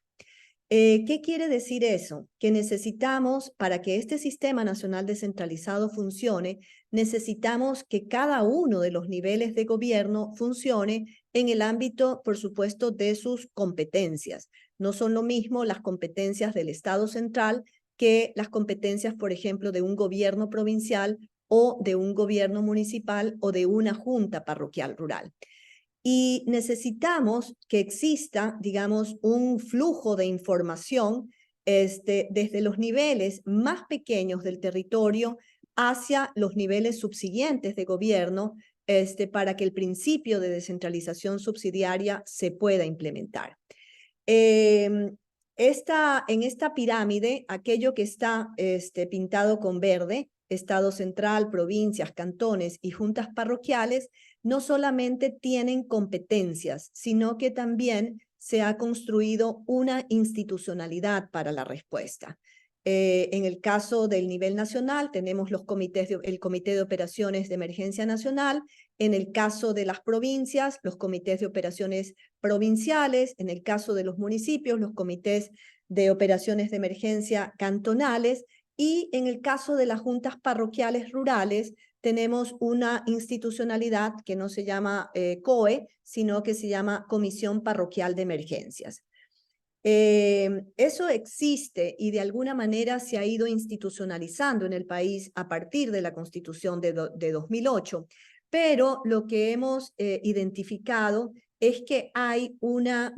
¿Qué quiere decir eso? Que necesitamos, para que este Sistema Nacional Descentralizado funcione, necesitamos que cada uno de los niveles de gobierno funcione en el ámbito, por supuesto, de sus competencias. No son lo mismo las competencias del Estado central que las competencias, por ejemplo, de un gobierno provincial o de un gobierno municipal o de una junta parroquial rural. Y necesitamos que exista, digamos, un flujo de información desde los niveles más pequeños del territorio hacia los niveles subsiguientes de gobierno para que el principio de descentralización subsidiaria se pueda implementar. En esta pirámide, aquello que está pintado con verde, Estado central, provincias, cantones y juntas parroquiales, no solamente tienen competencias, sino que también se ha construido una institucionalidad para la respuesta. En el caso del nivel nacional, tenemos el Comité de Operaciones de Emergencia Nacional. En el caso de las provincias, los comités de operaciones provinciales. En el caso de los municipios, los comités de operaciones de emergencia cantonales. Y en el caso de las juntas parroquiales rurales, tenemos una institucionalidad que no se llama COE, sino que se llama Comisión Parroquial de Emergencias. Eso existe y de alguna manera se ha ido institucionalizando en el país a partir de la Constitución de 2008, pero lo que hemos identificado es que hay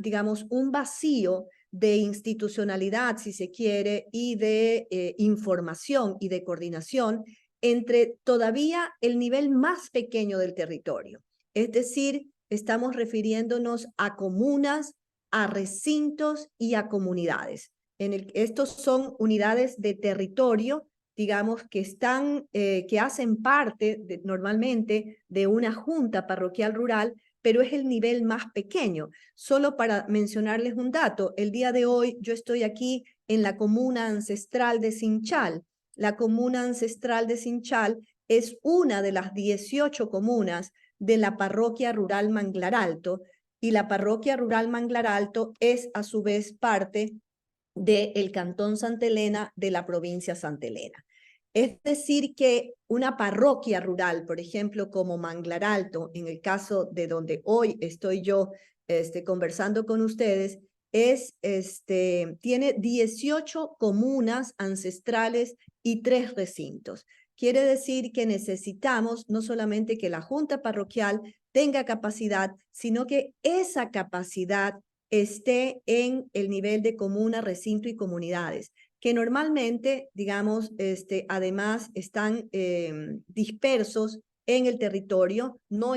digamos, un vacío de institucionalidad, si se quiere, y de información y de coordinación entre todavía el nivel más pequeño del territorio. Es decir, estamos refiriéndonos a comunas, a recintos y a comunidades. Estos son unidades de territorio, digamos, que hacen parte normalmente de una junta parroquial rural, pero es el nivel más pequeño. Solo para mencionarles un dato, el día de hoy yo estoy aquí en la comuna ancestral de Sinchal. La comuna ancestral de Sinchal es una de las 18 comunas de la parroquia rural Manglar Alto, y la parroquia rural Manglar Alto es a su vez parte del cantón Santa Elena de la provincia Santa Elena. Es decir que una parroquia rural, por ejemplo, como Manglar Alto, en el caso de donde hoy estoy yo conversando con ustedes, tiene 18 comunas ancestrales y 3 recintos. Quiere decir que necesitamos no solamente que la junta parroquial tenga capacidad, sino que esa capacidad esté en el nivel de comuna, recinto y comunidades, que normalmente, digamos, además están dispersos en el territorio, no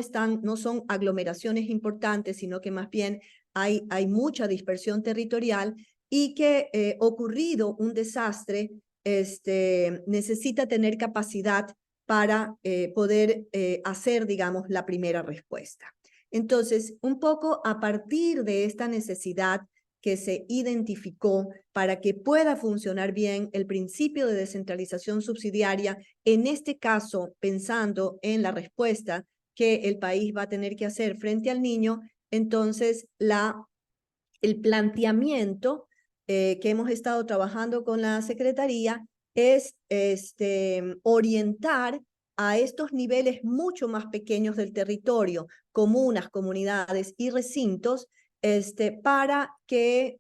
son aglomeraciones importantes, sino que más bien hay mucha dispersión territorial y que ocurrido un desastre, necesita tener capacidad para poder hacer, digamos, la primera respuesta. Entonces, un poco a partir de esta necesidad que se identificó para que pueda funcionar bien el principio de descentralización subsidiaria, en este caso pensando en la respuesta que el país va a tener que hacer frente al niño, entonces el planteamiento que hemos estado trabajando con la Secretaría es orientar a estos niveles mucho más pequeños del territorio, comunas, comunidades y recintos, para que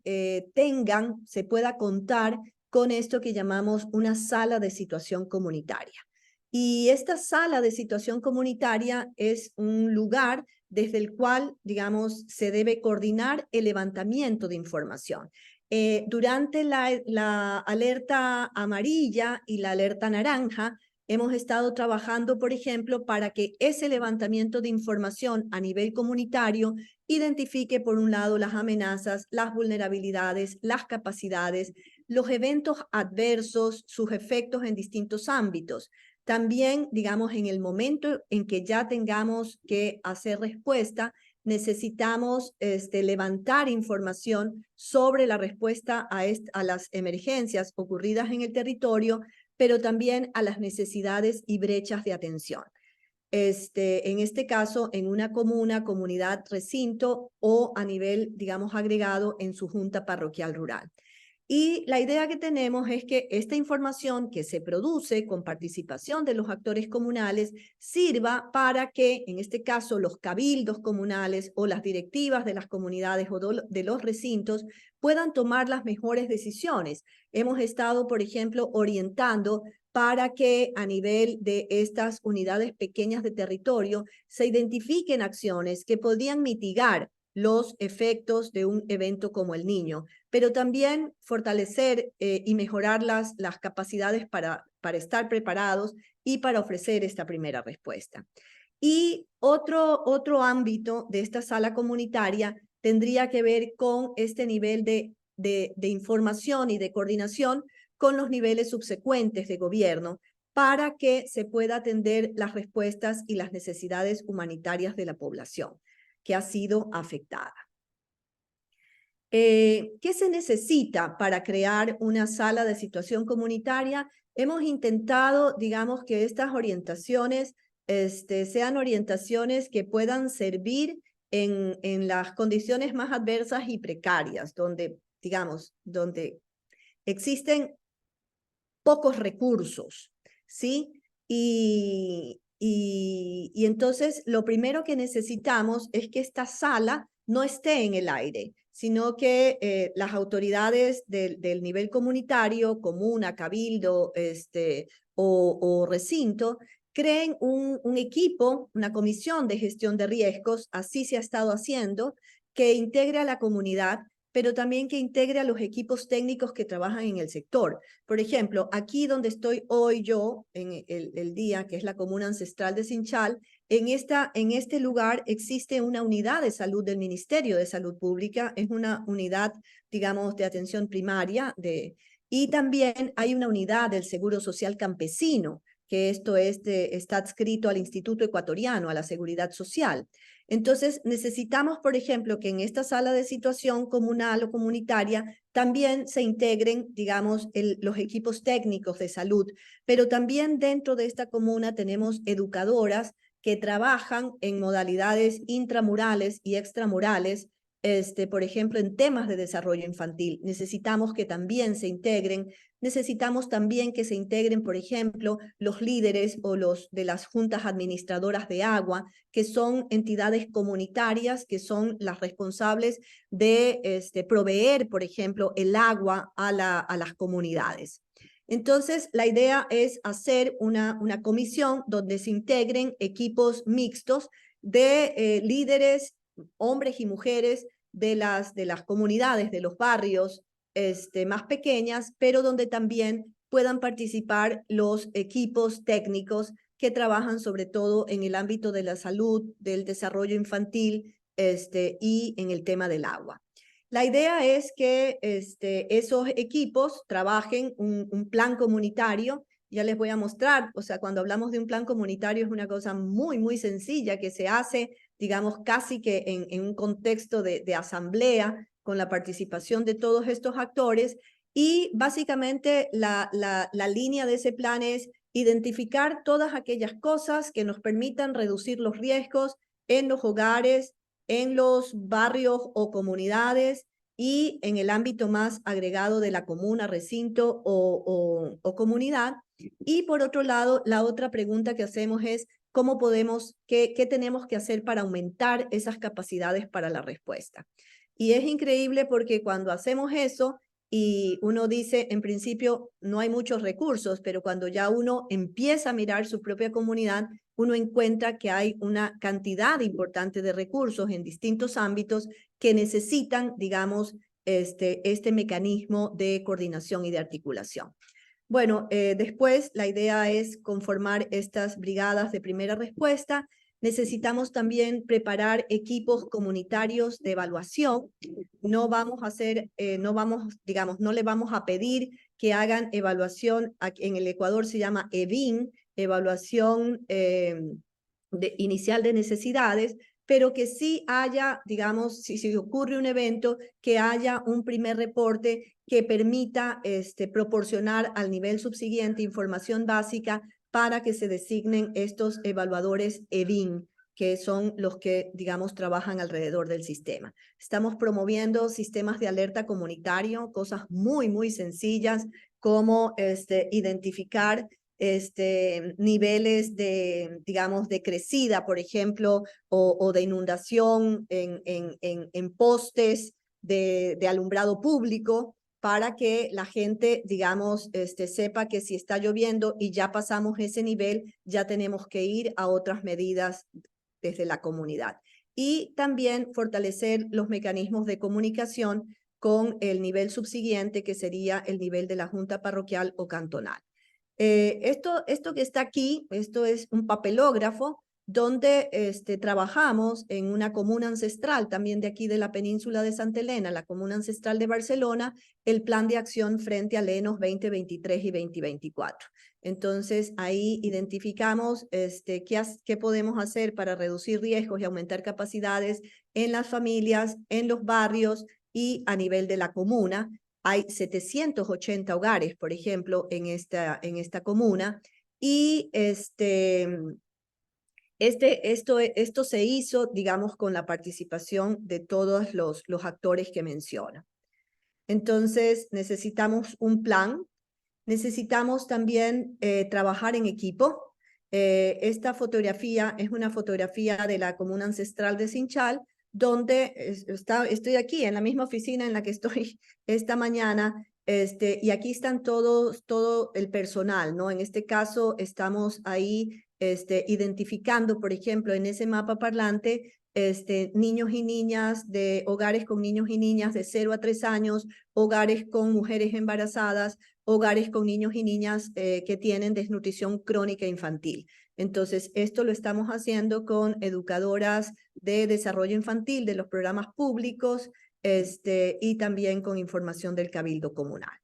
se pueda contar con esto que llamamos una sala de situación comunitaria. Y esta sala de situación comunitaria es un lugar desde el cual, digamos, se debe coordinar el levantamiento de información. Durante la alerta amarilla y la alerta naranja, hemos estado trabajando, por ejemplo, para que ese levantamiento de información a nivel comunitario identifique, por un lado, las amenazas, las vulnerabilidades, las capacidades, los eventos adversos, sus efectos en distintos ámbitos. También, digamos, en el momento en que ya tengamos que hacer respuesta, necesitamos levantar información sobre la respuesta a las emergencias ocurridas en el territorio, pero también a las necesidades y brechas de atención. En este caso, en una comuna, comunidad, recinto o a nivel, digamos, agregado en su junta parroquial rural. Y la idea que tenemos es que esta información que se produce con participación de los actores comunales sirva para que, en este caso, los cabildos comunales o las directivas de las comunidades o de los recintos puedan tomar las mejores decisiones. Hemos estado, por ejemplo, orientando para que a nivel de estas unidades pequeñas de territorio se identifiquen acciones que podrían mitigar los efectos de un evento como el Niño, pero también fortalecer y mejorar las capacidades para estar preparados y para ofrecer esta primera respuesta. Y otro ámbito de esta sala comunitaria tendría que ver con este nivel de información y de coordinación con los niveles subsecuentes de gobierno para que se pueda atender las respuestas y las necesidades humanitarias de la población que ha sido afectada. ¿Qué se necesita para crear una sala de situación comunitaria? Hemos intentado, digamos, que estas orientaciones sean orientaciones que puedan servir en las condiciones más adversas y precarias, donde, digamos, donde existen pocos recursos, ¿sí? Y entonces lo primero que necesitamos es que esta sala no esté en el aire, sino que las autoridades del nivel comunitario, comuna, cabildo o recinto, creen un equipo, una comisión de gestión de riesgos, así se ha estado haciendo, que integre a la comunidad, pero también que integre a los equipos técnicos que trabajan en el sector. Por ejemplo, aquí donde estoy hoy yo, en el día, que es la comuna ancestral de Sinchal, en este lugar existe una unidad de salud del Ministerio de Salud Pública, es una unidad, digamos, de atención primaria, y también hay una unidad del Seguro Social Campesino, que esto está adscrito al Instituto Ecuatoriano, a la Seguridad Social. Entonces, necesitamos, por ejemplo, que en esta sala de situación comunal o comunitaria también se integren, digamos, los equipos técnicos de salud, pero también dentro de esta comuna tenemos educadoras que trabajan en modalidades intramurales y extramurales, por ejemplo, en temas de desarrollo infantil. Necesitamos que también se integren. Necesitamos también que se integren, por ejemplo, los líderes o los de las juntas administradoras de agua, que son entidades comunitarias, que son las responsables de proveer, por ejemplo, el agua a las comunidades. Entonces, la idea es hacer una comisión donde se integren equipos mixtos de líderes, hombres y mujeres de las comunidades, de los barrios, más pequeñas, pero donde también puedan participar los equipos técnicos que trabajan sobre todo en el ámbito de la salud, del desarrollo infantil y en el tema del agua. La idea es que esos equipos trabajen un plan comunitario. Ya les voy a mostrar, o sea, cuando hablamos de un plan comunitario es una cosa muy, muy sencilla que se hace, digamos, casi que en un contexto de asamblea con la participación de todos estos actores. Y básicamente la línea de ese plan es identificar todas aquellas cosas que nos permitan reducir los riesgos en los hogares, en los barrios o comunidades y en el ámbito más agregado de la comuna, recinto o comunidad. Y por otro lado, la otra pregunta que hacemos es cómo podemos, qué tenemos que hacer para aumentar esas capacidades para la respuesta. Y es increíble porque cuando hacemos eso y uno dice, en principio no hay muchos recursos, pero cuando ya uno empieza a mirar su propia comunidad, uno encuentra que hay una cantidad importante de recursos en distintos ámbitos que necesitan, digamos, este mecanismo de coordinación y de articulación. Bueno, después la idea es conformar estas brigadas de primera respuesta. Necesitamos también preparar equipos comunitarios de evaluación. No vamos a hacer, no le vamos a pedir que hagan evaluación, en el Ecuador se llama EVIN, evaluación inicial de necesidades, pero que sí haya, digamos, si ocurre un evento, que haya un primer reporte que permita proporcionar al nivel subsiguiente información básica para que se designen estos evaluadores EVIN, que son los que, digamos, trabajan alrededor del sistema. Estamos promoviendo sistemas de alerta comunitario, cosas muy, muy sencillas, como identificar niveles de, digamos, de crecida, por ejemplo, o de inundación en postes de alumbrado público, para que la gente, digamos, sepa que si está lloviendo y ya pasamos ese nivel, ya tenemos que ir a otras medidas desde la comunidad. Y también fortalecer los mecanismos de comunicación con el nivel subsiguiente, que sería el nivel de la junta parroquial o cantonal. Esto que está aquí, esto es un papelógrafo donde trabajamos en una comuna ancestral, también de aquí de la península de Santa Elena, la comuna ancestral de Barcelona, el plan de acción frente a Lenos 2023 y 2024. Entonces, ahí identificamos qué podemos hacer para reducir riesgos y aumentar capacidades en las familias, en los barrios y a nivel de la comuna. Hay 780 hogares, por ejemplo, en esta comuna, y esto se hizo, digamos, con la participación de todos los actores que menciono. Entonces, necesitamos un plan, necesitamos también trabajar en equipo. Esta fotografía es una fotografía de la comuna ancestral de Sinchal, donde estoy aquí en la misma oficina en la que estoy esta mañana, y aquí están todo el personal, ¿no? En este caso estamos ahí identificando, por ejemplo, en ese mapa parlante, niños y niñas de hogares con niños y niñas de 0 a 3 años, hogares con mujeres embarazadas, hogares con niños y niñas que tienen desnutrición crónica infantil. Entonces, esto lo estamos haciendo con educadoras de desarrollo infantil de los programas públicos y también con información del Cabildo Comunal.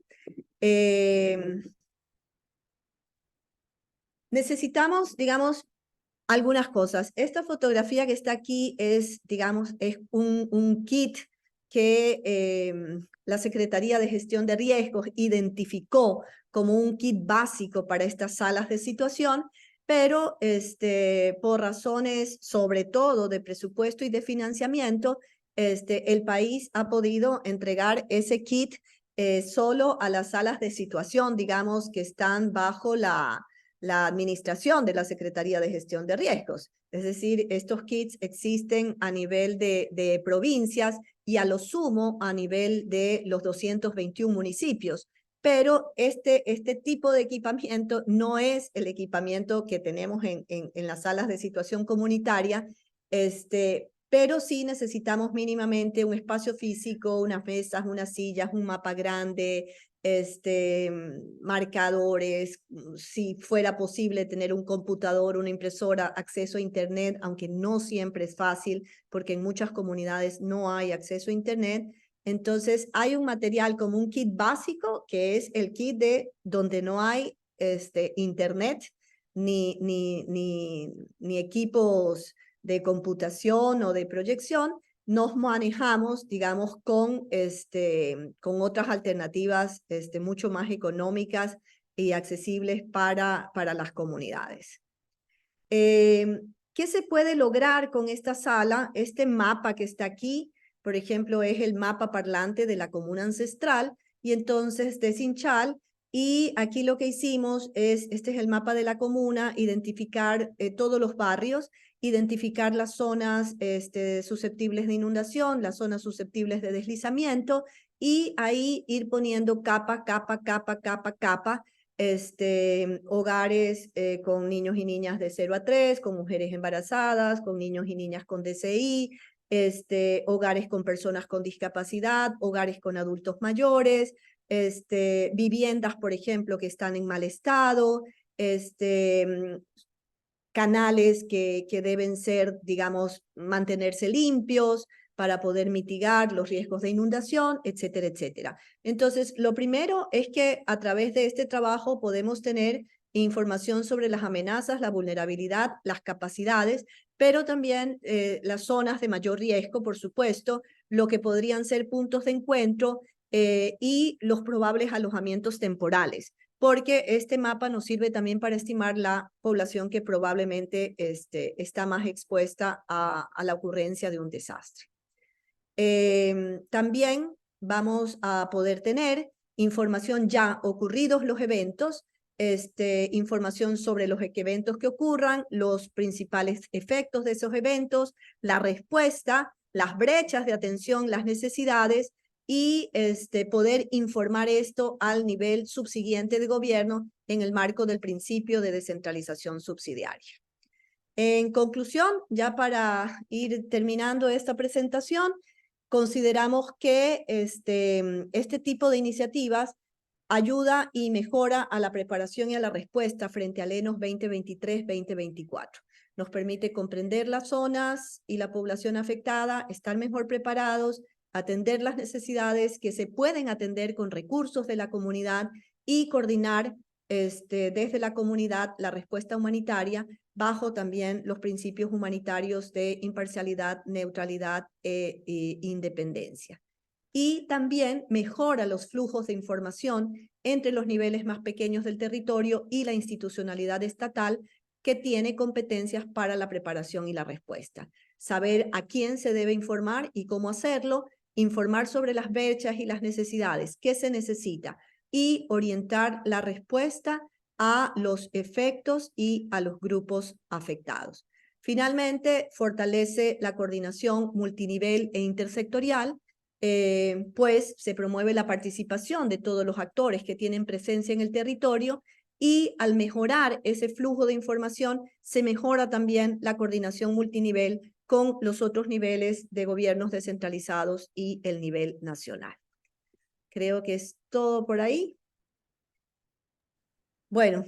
Necesitamos, digamos, algunas cosas. Esta fotografía que está aquí es, digamos, es un kit que la Secretaría de Gestión de Riesgos identificó como un kit básico para estas salas de situación, pero por razones sobre todo de presupuesto y de financiamiento, el país ha podido entregar ese kit solo a las salas de situación, digamos, que están bajo la administración de la Secretaría de Gestión de Riesgos. Es decir, estos kits existen a nivel de provincias y a lo sumo a nivel de los 221 municipios. Pero este tipo de equipamiento no es el equipamiento que tenemos en las salas de situación comunitaria, pero sí necesitamos mínimamente un espacio físico, unas mesas, unas sillas, un mapa grande, marcadores, si fuera posible tener un computador, una impresora, acceso a internet, aunque no siempre es fácil, porque en muchas comunidades no hay acceso a internet. Entonces hay un material como un kit básico, que es el kit de donde no hay internet, ni equipos de computación o de proyección. Nos manejamos, digamos, con otras alternativas mucho más económicas y accesibles para las comunidades. ¿Qué se puede lograr con esta sala? Este mapa que está aquí, por ejemplo, es el mapa parlante de la comuna ancestral y entonces de Sinchal. Y aquí lo que hicimos es, este es el mapa de la comuna, identificar todos los barrios, identificar las zonas susceptibles de inundación, las zonas susceptibles de deslizamiento, y ahí ir poniendo capa, capa, capa, capa, capa, hogares con niños y niñas de 0 a 3, con mujeres embarazadas, con niños y niñas con DCI, hogares con personas con discapacidad, hogares con adultos mayores, viviendas, por ejemplo, que están en mal estado, canales que deben ser, digamos, mantenerse limpios para poder mitigar los riesgos de inundación, etcétera, etcétera. Entonces, lo primero es que a través de este trabajo podemos tener información sobre las amenazas, la vulnerabilidad, las capacidades, pero también las zonas de mayor riesgo, por supuesto, lo que podrían ser puntos de encuentro y los probables alojamientos temporales, porque este mapa nos sirve también para estimar la población que probablemente está más expuesta a la ocurrencia de un desastre. También vamos a poder tener información ya ocurridos los eventos, información sobre los eventos que ocurran, los principales efectos de esos eventos, la respuesta, las brechas de atención, las necesidades, y poder informar esto al nivel subsiguiente de gobierno en el marco del principio de descentralización subsidiaria. En conclusión, ya para ir terminando esta presentación, consideramos que este tipo de iniciativas ayuda y mejora a la preparación y a la respuesta frente al ENOS 2023-2024. Nos permite comprender las zonas y la población afectada, estar mejor preparados, atender las necesidades que se pueden atender con recursos de la comunidad y coordinar desde la comunidad la respuesta humanitaria bajo también los principios humanitarios de imparcialidad, neutralidad e independencia. Y también mejora los flujos de información entre los niveles más pequeños del territorio y la institucionalidad estatal, que tiene competencias para la preparación y la respuesta. Saber a quién se debe informar y cómo hacerlo, informar sobre las brechas y las necesidades, qué se necesita, y orientar la respuesta a los efectos y a los grupos afectados. Finalmente, fortalece la coordinación multinivel e intersectorial, pues se promueve la participación de todos los actores que tienen presencia en el territorio, y al mejorar ese flujo de información se mejora también la coordinación multinivel con los otros niveles de gobiernos descentralizados y el nivel nacional. Creo que es todo por ahí. Bueno,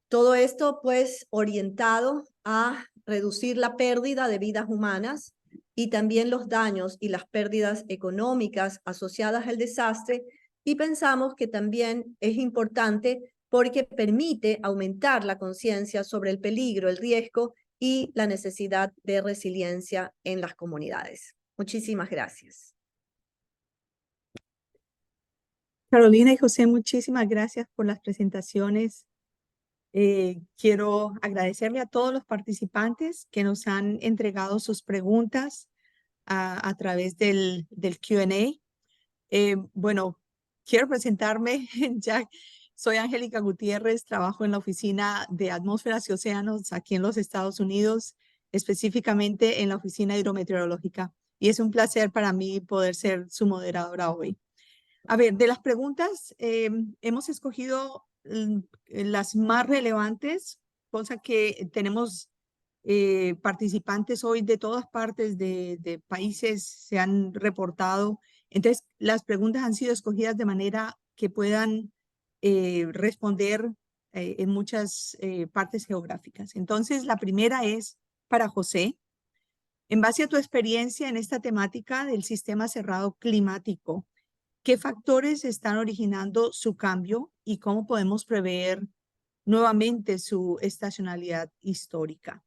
todo esto pues orientado a reducir la pérdida de vidas humanas y también los daños y las pérdidas económicas asociadas al desastre, y pensamos que también es importante porque permite aumentar la conciencia sobre el peligro, el riesgo y la necesidad de resiliencia en las comunidades. Muchísimas gracias. Carolina y José, muchísimas gracias por las presentaciones. Quiero agradecerle a todos los participantes que nos han entregado sus preguntas a través del Q&A. Bueno, quiero presentarme. Ya soy Angélica Gutiérrez, trabajo en la Oficina de Atmósferas y Océanos aquí en los Estados Unidos, específicamente en la Oficina Hidrometeorológica. Y es un placer para mí poder ser su moderadora hoy. A ver, de las preguntas, hemos escogido las más relevantes, cosa que tenemos participantes hoy de todas partes de países se han reportado. Entonces, las preguntas han sido escogidas de manera que puedan responder en muchas partes geográficas. Entonces, la primera es para José. En base a tu experiencia en esta temática del sistema cerrado climático, ¿qué factores están originando su cambio y cómo podemos prever nuevamente su estacionalidad histórica?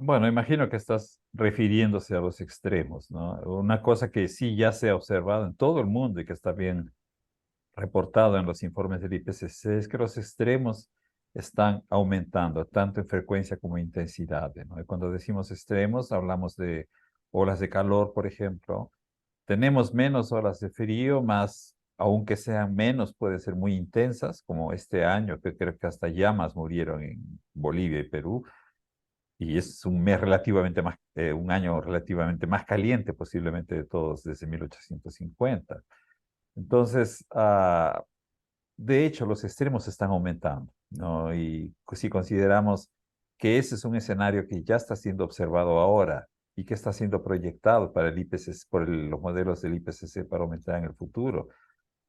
Bueno, imagino que estás refiriéndose a los extremos, ¿no? Una cosa que sí ya se ha observado en todo el mundo y que está bien reportado en los informes del IPCC es que los extremos están aumentando, tanto en frecuencia como en intensidad, ¿no? Y cuando decimos extremos, hablamos de olas de calor, por ejemplo. Tenemos menos olas de frío, más, aunque sean menos, pueden ser muy intensas, como este año, que creo que hasta llamas murieron en Bolivia y Perú. Y es un mes relativamente más, un año relativamente más caliente posiblemente de todos desde 1850. Entonces, de hecho, los extremos están aumentando, ¿no? Y si consideramos que ese es un escenario que ya está siendo observado ahora y que está siendo proyectado para el IPCC, por los modelos del IPCC para aumentar en el futuro,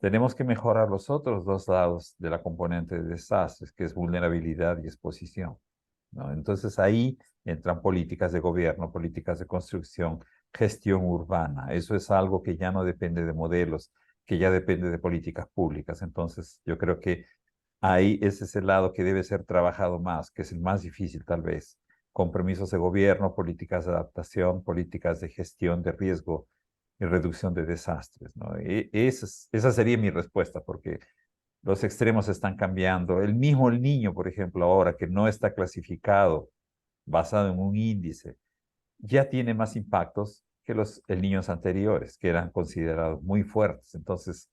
tenemos que mejorar los otros dos lados de la componente de desastres, que es vulnerabilidad y exposición, ¿no? Entonces ahí entran políticas de gobierno, políticas de construcción, gestión urbana. Eso es algo que ya no depende de modelos, que ya depende de políticas públicas. Entonces yo creo que ahí ese es el lado que debe ser trabajado más, que es el más difícil tal vez. Compromisos de gobierno, políticas de adaptación, políticas de gestión de riesgo y reducción de desastres, ¿no? Esa sería mi respuesta, porque los extremos están cambiando. El mismo el niño, por ejemplo, ahora que no está clasificado basado en un índice, ya tiene más impactos que los niños anteriores, que eran considerados muy fuertes. Entonces,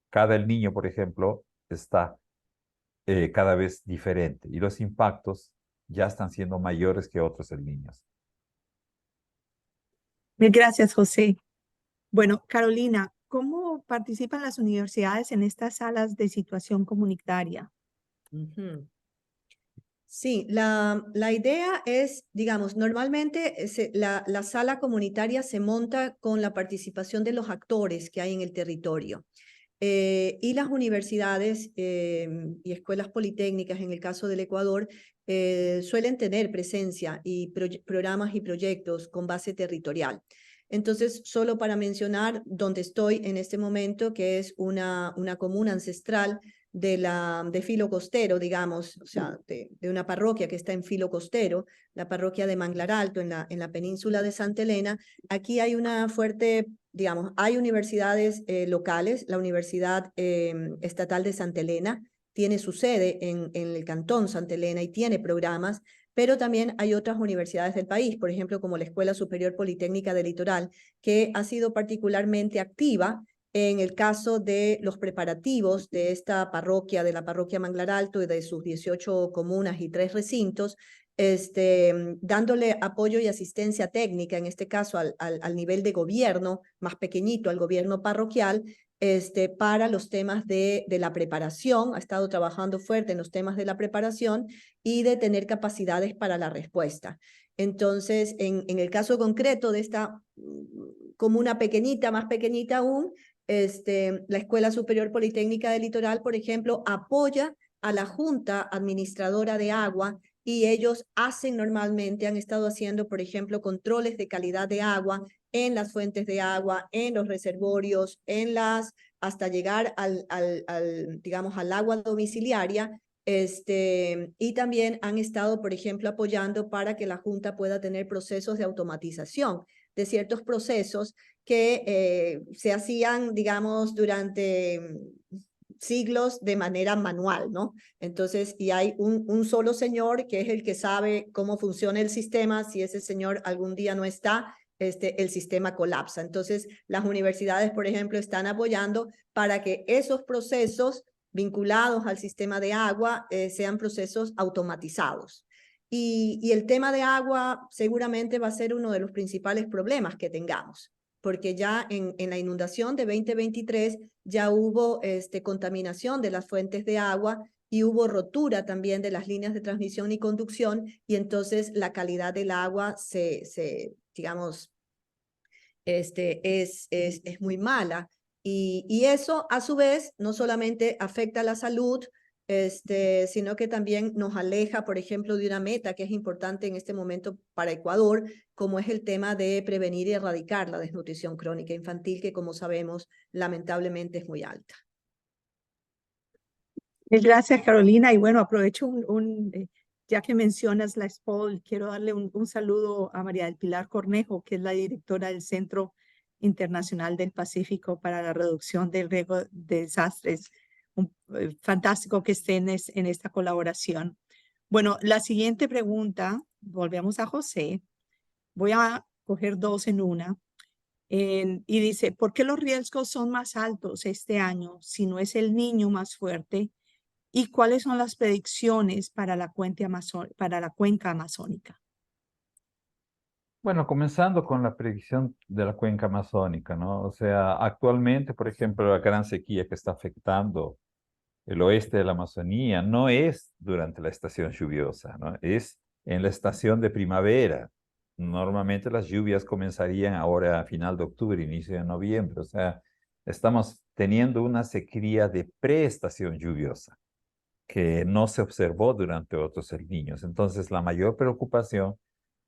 cada el niño, por ejemplo, está cada vez diferente y los impactos ya están siendo mayores que otros en niños. Mil gracias, José. Bueno, Carolina, ¿cómo participan las universidades en estas salas de situación comunitaria? Ujú. Sí, la idea es, digamos, normalmente la sala comunitaria se monta con la participación de los actores que hay en el territorio. Y las universidades y escuelas politécnicas, en el caso del Ecuador, suelen tener presencia y programas y proyectos con base territorial. Entonces, solo para mencionar donde estoy en este momento, que es una comuna ancestral de Filo Costero, digamos, o sea, de una parroquia que está en Filo Costero, la parroquia de Manglar Alto en la península de Santa Elena. Aquí hay una fuerte, digamos, hay universidades locales. La Universidad Estatal de Santa Elena tiene su sede en el Cantón Santa Elena y tiene programas, pero también hay otras universidades del país, por ejemplo, como la Escuela Superior Politécnica del Litoral, que ha sido particularmente activa en el caso de los preparativos de esta parroquia, de la parroquia Manglar Alto y de sus 18 comunas y 3 recintos, dándole apoyo y asistencia técnica, en este caso al nivel de gobierno, más pequeñito, al gobierno parroquial, para los temas de la preparación. Ha estado trabajando fuerte en los temas de la preparación y de tener capacidades para la respuesta. Entonces, en el caso concreto de esta comuna pequeñita, más pequeñita aún, la Escuela Superior Politécnica del Litoral, por ejemplo, apoya a la Junta Administradora de Agua y ellos han estado haciendo, por ejemplo, controles de calidad de agua en las fuentes de agua, en los reservorios, hasta llegar digamos, al agua domiciliaria. Y también han estado, por ejemplo, apoyando para que la Junta pueda tener procesos de automatización de ciertos procesos que se hacían, digamos, durante siglos de manera manual, ¿no? Entonces, y hay un solo señor que es el que sabe cómo funciona el sistema. Si ese señor algún día no está, el sistema colapsa. Entonces, las universidades, por ejemplo, están apoyando para que esos procesos vinculados al sistema de agua sean procesos automatizados. Y el tema de agua seguramente va a ser uno de los principales problemas que tengamos, porque ya en la inundación de 2023 ya hubo contaminación de las fuentes de agua y hubo rotura también de las líneas de transmisión y conducción, y entonces la calidad del agua digamos, es muy mala. Y eso, a su vez, no solamente afecta a la salud, sino que también nos aleja, por ejemplo, de una meta que es importante en este momento para Ecuador, como es el tema de prevenir y erradicar la desnutrición crónica infantil, que como sabemos, lamentablemente es muy alta. Gracias, Carolina. Y bueno, aprovecho ya que mencionas la SPOL, quiero darle un saludo a María del Pilar Cornejo, que es la directora del Centro Internacional del Pacífico para la Reducción del Riesgo de Desastres. Fantástico que estén en esta colaboración. Bueno, la siguiente pregunta, volvemos a José. Voy a coger dos en una. Y dice, ¿por qué los riesgos son más altos este año si no es el niño más fuerte? ¿Y cuáles son las predicciones para la cuenca amazónica? Bueno, comenzando con la predicción de la cuenca amazónica, ¿no? O sea, actualmente, por ejemplo, la gran sequía que está afectando el oeste de la Amazonía no es durante la estación lluviosa, ¿no? Es en la estación de primavera. Normalmente las lluvias comenzarían ahora a final de octubre, inicio de noviembre. O sea, estamos teniendo una sequía de preestación lluviosa que no se observó durante otros El Niños. Entonces, la mayor preocupación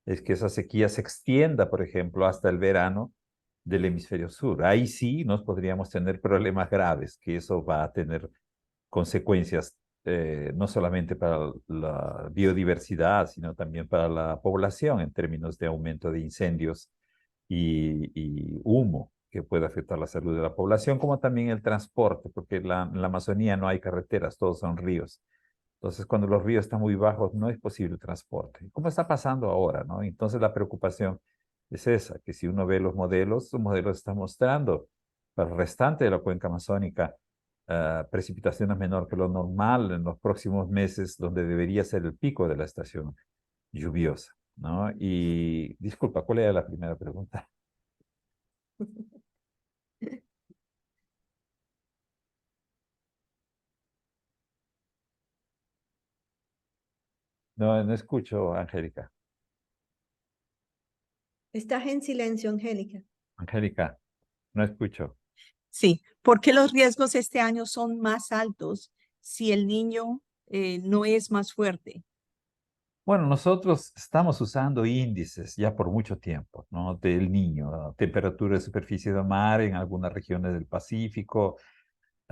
es que esa sequía se extienda, por ejemplo, hasta el verano del hemisferio sur. Ahí sí nos podríamos tener problemas graves, que eso va a tener consecuencias no solamente para la biodiversidad, sino también para la población en términos de aumento de incendios y humo que puede afectar la salud de la población, como también el transporte, porque en la Amazonía no hay carreteras, todos son ríos. Entonces, cuando los ríos están muy bajos, no es posible el transporte, como está pasando ahora, ¿no? Entonces, la preocupación es esa, que si uno ve los modelos están mostrando para el restante de la cuenca amazónica precipitaciones menor que lo normal en los próximos meses, donde debería ser el pico de la estación lluviosa, ¿no? Y disculpa, ¿cuál era la primera pregunta? No, no escucho, Angélica. Estás en silencio, Angélica. Angélica, no escucho. Sí, ¿por qué los riesgos este año son más altos si el niño no es más fuerte? Bueno, nosotros estamos usando índices ya por mucho tiempo, ¿no? Del niño, temperatura de superficie del mar en algunas regiones del Pacífico,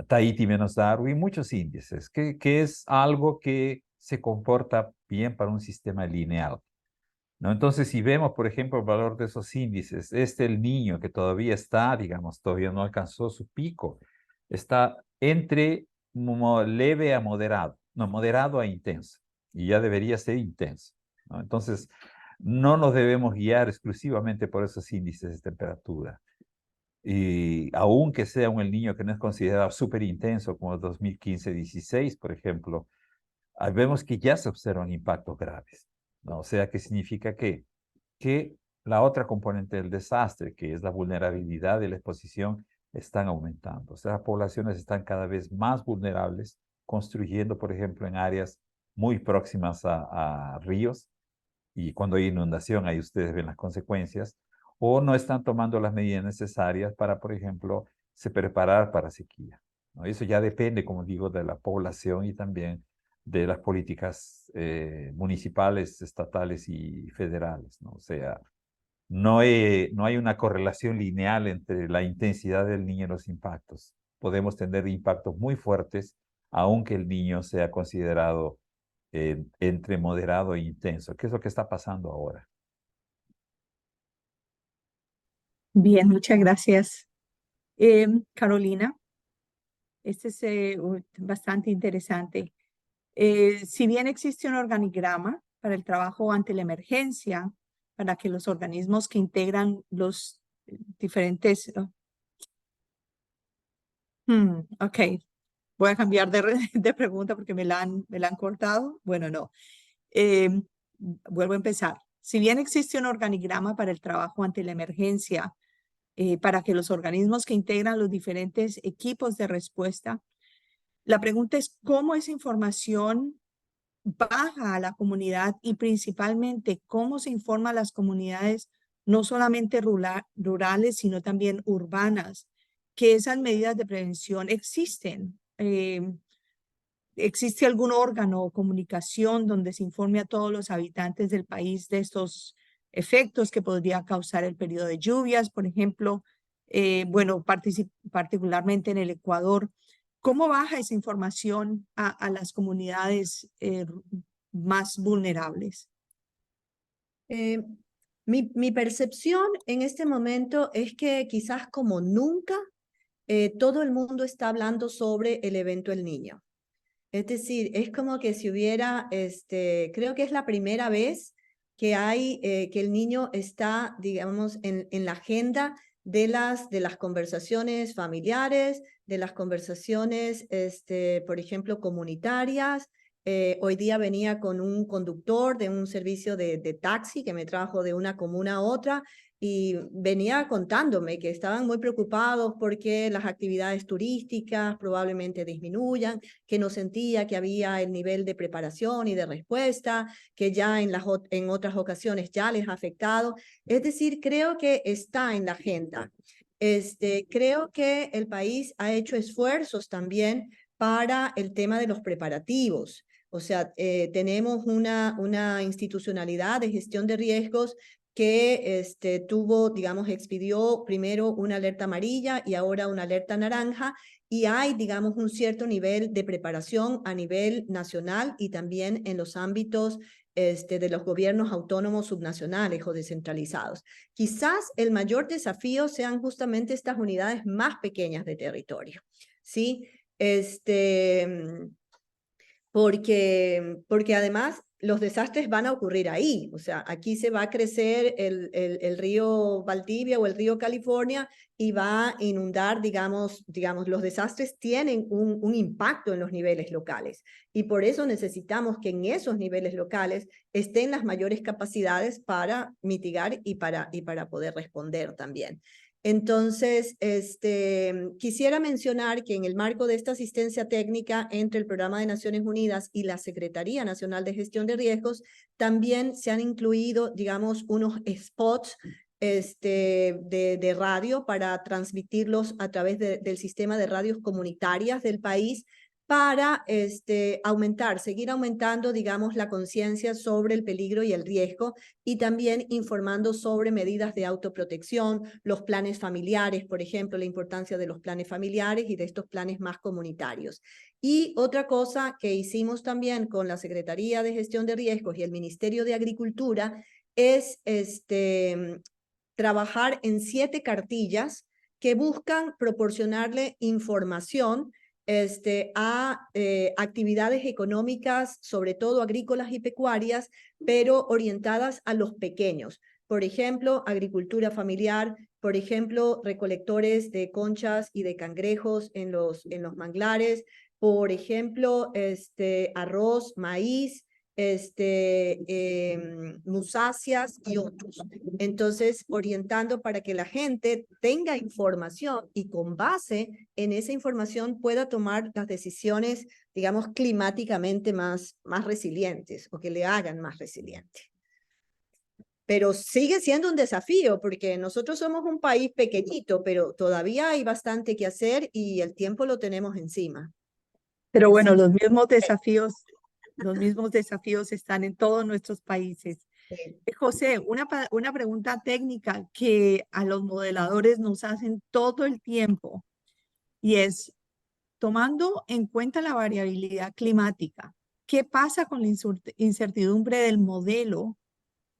Tahiti menos Darwin, muchos índices, que es algo que se comporta bien para un sistema lineal, ¿no? Entonces, si vemos, por ejemplo, el valor de esos índices, el niño que todavía está, digamos, todavía no alcanzó su pico, está entre leve a moderado, no, moderado a intenso, y ya debería ser intenso, ¿no? Entonces, no nos debemos guiar exclusivamente por esos índices de temperatura. Y aunque sea el niño que no es considerado súper intenso, como 2015-16, por ejemplo, vemos que ya se observan impactos graves, ¿no? O sea, ¿qué significa que la otra componente del desastre, que es la vulnerabilidad de la exposición, están aumentando? O sea, las poblaciones están cada vez más vulnerables, construyendo, por ejemplo, en áreas muy próximas a ríos, y cuando hay inundación, ahí ustedes ven las consecuencias, o no están tomando las medidas necesarias para, por ejemplo, se preparar para sequía, ¿no? Eso ya depende, como digo, de la población y también de las políticas municipales, estatales y federales, ¿no? O sea, no hay una correlación lineal entre la intensidad del niño y los impactos. Podemos tener impactos muy fuertes, aunque el niño sea considerado entre moderado e intenso. ¿Qué es lo que está pasando ahora? Bien, muchas gracias. Carolina, este es bastante interesante. Si bien existe un organigrama para el trabajo ante la emergencia, para que los organismos que integran los diferentes... ok, voy a cambiar de pregunta porque me la han cortado. Bueno, no. Vuelvo a empezar. Si bien existe un organigrama para el trabajo ante la emergencia, para que los organismos que integran los diferentes equipos de respuesta, La pregunta es cómo esa información baja a la comunidad y principalmente cómo se informa a las comunidades, no solamente rurales, sino también urbanas, que esas medidas de prevención existen. ¿Existe algún órgano o comunicación donde se informe a todos los habitantes del país de estos efectos que podría causar el periodo de lluvias, por ejemplo? Bueno, particularmente en el Ecuador. ¿Cómo baja esa información a las comunidades más vulnerables? Mi percepción en este momento es que quizás como nunca todo el mundo está hablando sobre el evento El Niño. Es decir, es como que si hubiera, creo que es la primera vez que hay, que el niño está, digamos, en la agenda de las conversaciones familiares, de las conversaciones, por ejemplo, comunitarias. Hoy día venía con un conductor de un servicio de taxi que me trajo de una comuna a otra y venía contándome que estaban muy preocupados porque las actividades turísticas probablemente disminuyan, que no sentía que había el nivel de preparación y de respuesta, que ya en otras ocasiones ya les ha afectado. Es decir, creo que está en la agenda. Creo que el país ha hecho esfuerzos también para el tema de los preparativos. O sea, tenemos una institucionalidad de gestión de riesgos que tuvo, digamos, expidió primero una alerta amarilla y ahora una alerta naranja, y hay, digamos, un cierto nivel de preparación a nivel nacional y también en los ámbitos de los gobiernos autónomos subnacionales o descentralizados. Quizás el mayor desafío sean justamente estas unidades más pequeñas de territorio, ¿sí? Porque además los desastres van a ocurrir ahí. O sea, aquí se va a crecer el río Valdivia o el río California y va a inundar, digamos, los desastres tienen un impacto en los niveles locales. Y por eso necesitamos que en esos niveles locales estén las mayores capacidades para mitigar y para poder responder también. Entonces, quisiera mencionar que en el marco de esta asistencia técnica entre el Programa de Naciones Unidas y la Secretaría Nacional de Gestión de Riesgos, también se han incluido, digamos, unos spots de radio para transmitirlos a través del sistema de radios comunitarias del país para seguir aumentando, digamos, la conciencia sobre el peligro y el riesgo y también informando sobre medidas de autoprotección, los planes familiares, por ejemplo, la importancia de los planes familiares y de estos planes más comunitarios. Y otra cosa que hicimos también con la Secretaría de Gestión de Riesgos y el Ministerio de Agricultura es trabajar en 7 cartillas que buscan proporcionarle información a actividades económicas, sobre todo agrícolas y pecuarias, pero orientadas a los pequeños. Por ejemplo, agricultura familiar, por ejemplo, recolectores de conchas y de cangrejos en los manglares, por ejemplo, arroz, maíz, musáceas y otros. Entonces, orientando para que la gente tenga información y con base en esa información pueda tomar las decisiones, digamos, climáticamente más resilientes o que le hagan más resiliente. Pero sigue siendo un desafío porque nosotros somos un país pequeñito, pero todavía hay bastante que hacer y el tiempo lo tenemos encima. Pero bueno, los mismos desafíos están en todos nuestros países. José, una pregunta técnica que a los modeladores nos hacen todo el tiempo y es, tomando en cuenta la variabilidad climática, ¿qué pasa con la incertidumbre de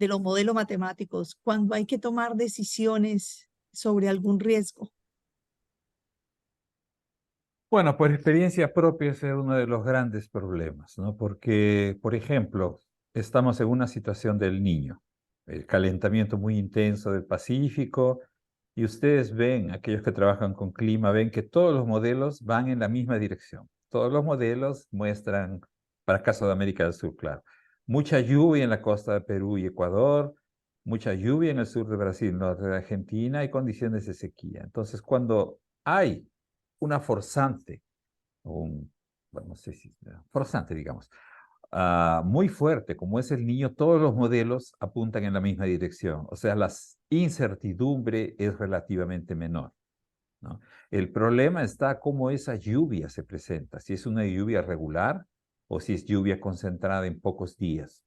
los modelos matemáticos cuando hay que tomar decisiones sobre algún riesgo? Bueno, por experiencia propia ese es uno de los grandes problemas, ¿no? Porque, por ejemplo, estamos en una situación del Niño, el calentamiento muy intenso del Pacífico, y ustedes ven, aquellos que trabajan con clima, ven que todos los modelos van en la misma dirección. Todos los modelos muestran, para el caso de América del Sur, claro, mucha lluvia en la costa de Perú y Ecuador, mucha lluvia en el sur de Brasil, norte de Argentina, y condiciones de sequía. Entonces, cuando hay una forzante, un bueno, no sé si, forzante, digamos, muy fuerte, como es el niño, todos los modelos apuntan en la misma dirección. O sea, la incertidumbre es relativamente menor, ¿no? El problema está cómo esa lluvia se presenta, si es una lluvia regular o si es lluvia concentrada en pocos días,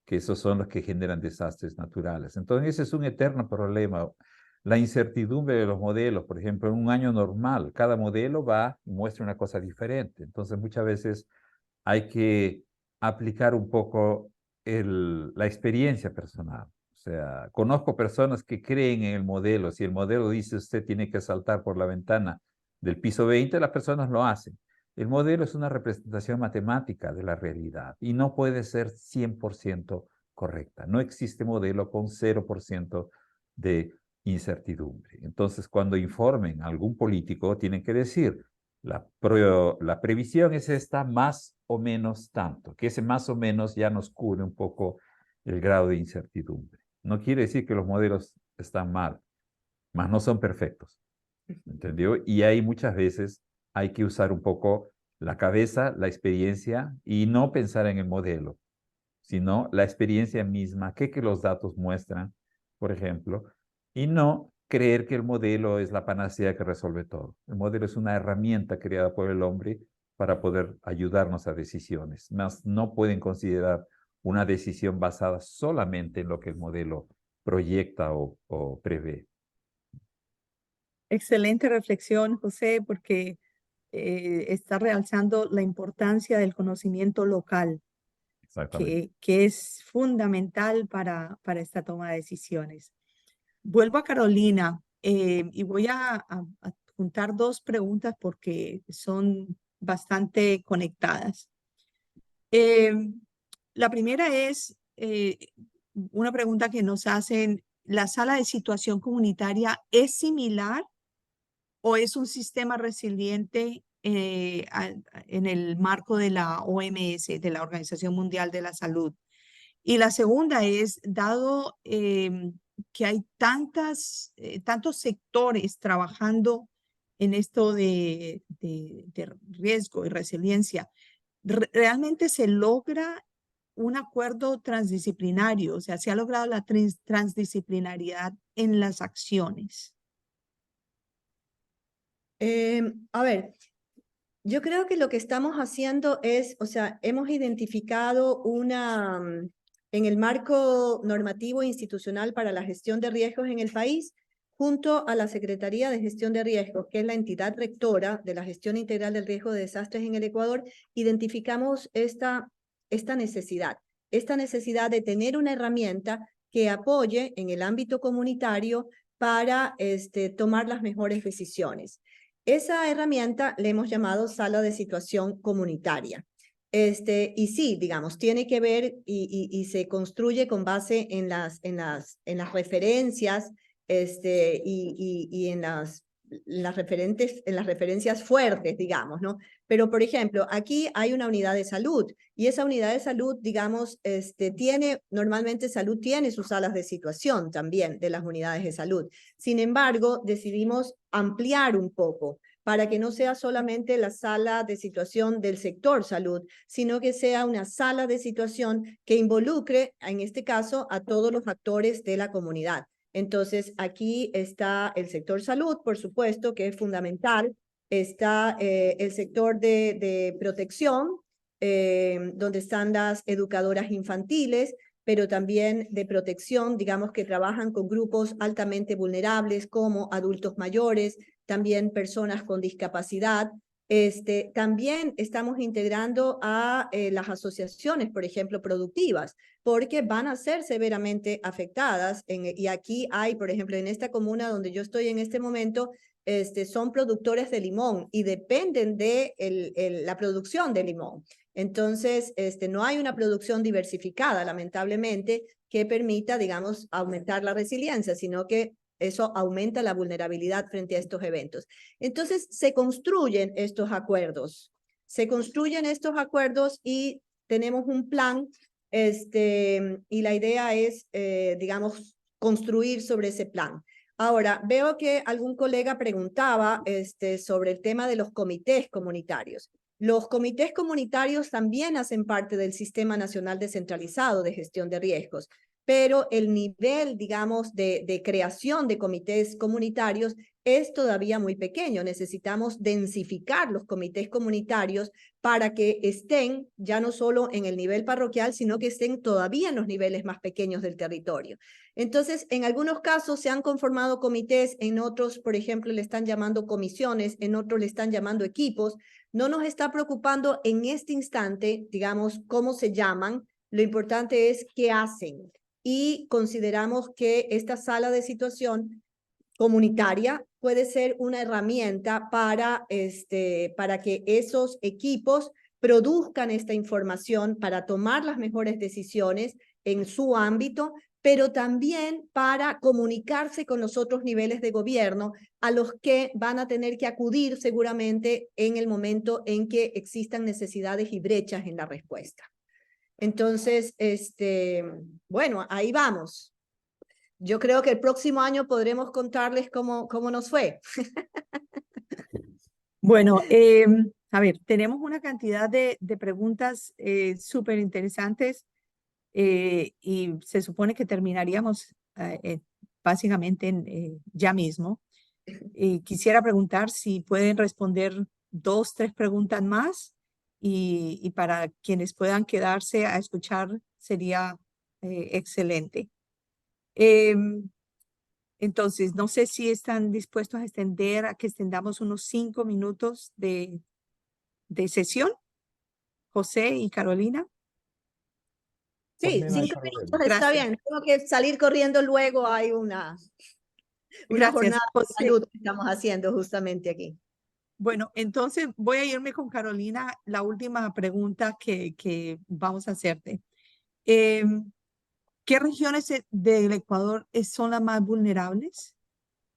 que esos son los que generan desastres naturales. Entonces, ese es un eterno problema. La incertidumbre de los modelos, por ejemplo, en un año normal, cada modelo va y muestra una cosa diferente. Entonces, muchas veces hay que aplicar un poco la experiencia personal. O sea, conozco personas que creen en el modelo. Si el modelo dice usted tiene que saltar por la ventana del piso 20, las personas lo hacen. El modelo es una representación matemática de la realidad y no puede ser 100% correcta. No existe modelo con 0% de incertidumbre. Entonces, cuando informen a algún político, tienen que decir, la previsión es esta más o menos tanto, que ese más o menos ya nos cubre un poco el grado de incertidumbre. No quiere decir que los modelos están mal, mas no son perfectos, ¿entendió? Y ahí muchas veces hay que usar un poco la cabeza, la experiencia y no pensar en el modelo, sino la experiencia misma, que los datos muestran, por ejemplo, y no creer que el modelo es la panacea que resuelve todo. El modelo es una herramienta creada por el hombre para poder ayudarnos a decisiones, mas no pueden considerar una decisión basada solamente en lo que el modelo proyecta o prevé. Excelente reflexión, José, porque está realzando la importancia del conocimiento local, Exactamente. que es fundamental para esta toma de decisiones. Vuelvo a Carolina y voy a juntar dos preguntas porque son bastante conectadas. La primera es una pregunta que nos hacen: ¿la sala de situación comunitaria es similar o es un sistema resiliente en el marco de la OMS, de la Organización Mundial de la Salud? Y la segunda es, dado que hay tantos sectores trabajando en esto de riesgo y resiliencia, ¿realmente se logra un acuerdo transdisciplinario? O sea, ¿se ha logrado la transdisciplinariedad en las acciones? A ver, yo creo que lo que estamos haciendo es, o sea, hemos identificado en el marco normativo e institucional para la gestión de riesgos en el país, junto a la Secretaría de Gestión de Riesgos, que es la entidad rectora de la gestión integral del riesgo de desastres en el Ecuador, identificamos esta necesidad de tener una herramienta que apoye en el ámbito comunitario para tomar las mejores decisiones. Esa herramienta le hemos llamado sala de situación comunitaria. Y sí, digamos, tiene que ver y se construye con base en las referencias y en las referencias fuertes, digamos, ¿no? Pero, por ejemplo, aquí hay una unidad de salud y esa unidad de salud, digamos, normalmente salud tiene sus salas de situación también de las unidades de salud. Sin embargo, decidimos ampliar un poco para que no sea solamente la sala de situación del sector salud, sino que sea una sala de situación que involucre, en este caso, a todos los actores de la comunidad. Entonces, aquí está el sector salud, por supuesto, que es fundamental. Está el sector de protección, donde están las educadoras infantiles, pero también de protección, digamos que trabajan con grupos altamente vulnerables como adultos mayores, también personas con discapacidad. También estamos integrando a las asociaciones, por ejemplo, productivas, porque van a ser severamente afectadas. Y aquí hay, por ejemplo, en esta comuna donde yo estoy en este momento, son productores de limón y dependen de la producción de limón. Entonces, no hay una producción diversificada, lamentablemente, que permita, digamos, aumentar la resiliencia, sino que eso aumenta la vulnerabilidad frente a estos eventos. Entonces, se construyen estos acuerdos. Y tenemos un plan, y la idea es, digamos, construir sobre ese plan. Ahora, veo que algún colega preguntaba sobre el tema de los comités comunitarios. Los comités comunitarios también hacen parte del Sistema Nacional Descentralizado de Gestión de Riesgos, pero el nivel, digamos, de creación de comités comunitarios es todavía muy pequeño. Necesitamos densificar los comités comunitarios para que estén ya no solo en el nivel parroquial, sino que estén todavía en los niveles más pequeños del territorio. Entonces, en algunos casos se han conformado comités, en otros, por ejemplo, le están llamando comisiones, en otros le están llamando equipos. No nos está preocupando en este instante, digamos, cómo se llaman. Lo importante es qué hacen. Y consideramos que esta sala de situación comunitaria puede ser una herramienta para que esos equipos produzcan esta información para tomar las mejores decisiones en su ámbito, pero también para comunicarse con los otros niveles de gobierno a los que van a tener que acudir seguramente en el momento en que existan necesidades y brechas en la respuesta. Entonces, bueno, ahí vamos. Yo creo que el próximo año podremos contarles cómo nos fue. Bueno, a ver, tenemos una cantidad de preguntas súper interesantes y se supone que terminaríamos básicamente ya mismo. Quisiera preguntar si pueden responder 2, 3 preguntas más y para quienes puedan quedarse a escuchar sería excelente. Entonces, no sé si están dispuestos a que extendamos unos 5 minutos de sesión, José y Carolina. Sí, Por mí no hay 5 problema. minutos está Gracias. bien. Tengo que salir corriendo luego. Hay una Gracias, jornada de José. salud que estamos haciendo justamente aquí. Bueno, entonces voy a irme con Carolina. La última pregunta que vamos a hacerte. ¿Qué regiones del Ecuador son las más vulnerables?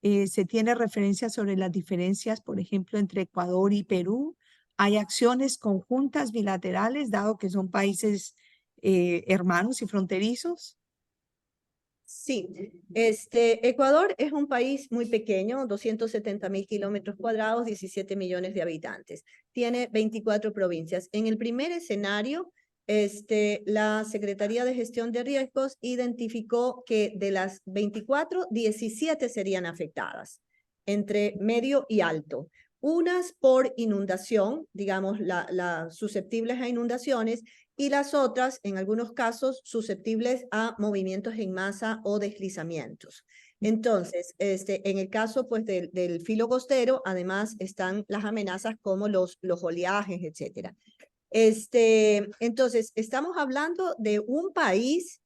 ¿Se tiene referencia sobre las diferencias, por ejemplo, entre Ecuador y Perú? ¿Hay acciones conjuntas bilaterales, dado que son países hermanos y fronterizos? Sí, Ecuador es un país muy pequeño, 270.000 kilómetros cuadrados, 17 millones de habitantes. Tiene 24 provincias. En el primer escenario, la Secretaría de Gestión de Riesgos identificó que de las 24, 17 serían afectadas, entre medio y alto. Unas por inundación, digamos, susceptibles a inundaciones, y las otras, en algunos casos, susceptibles a movimientos en masa o deslizamientos. Entonces, en el caso pues, del filo costero, además están las amenazas como los oleajes, etc. Entonces, estamos hablando de un país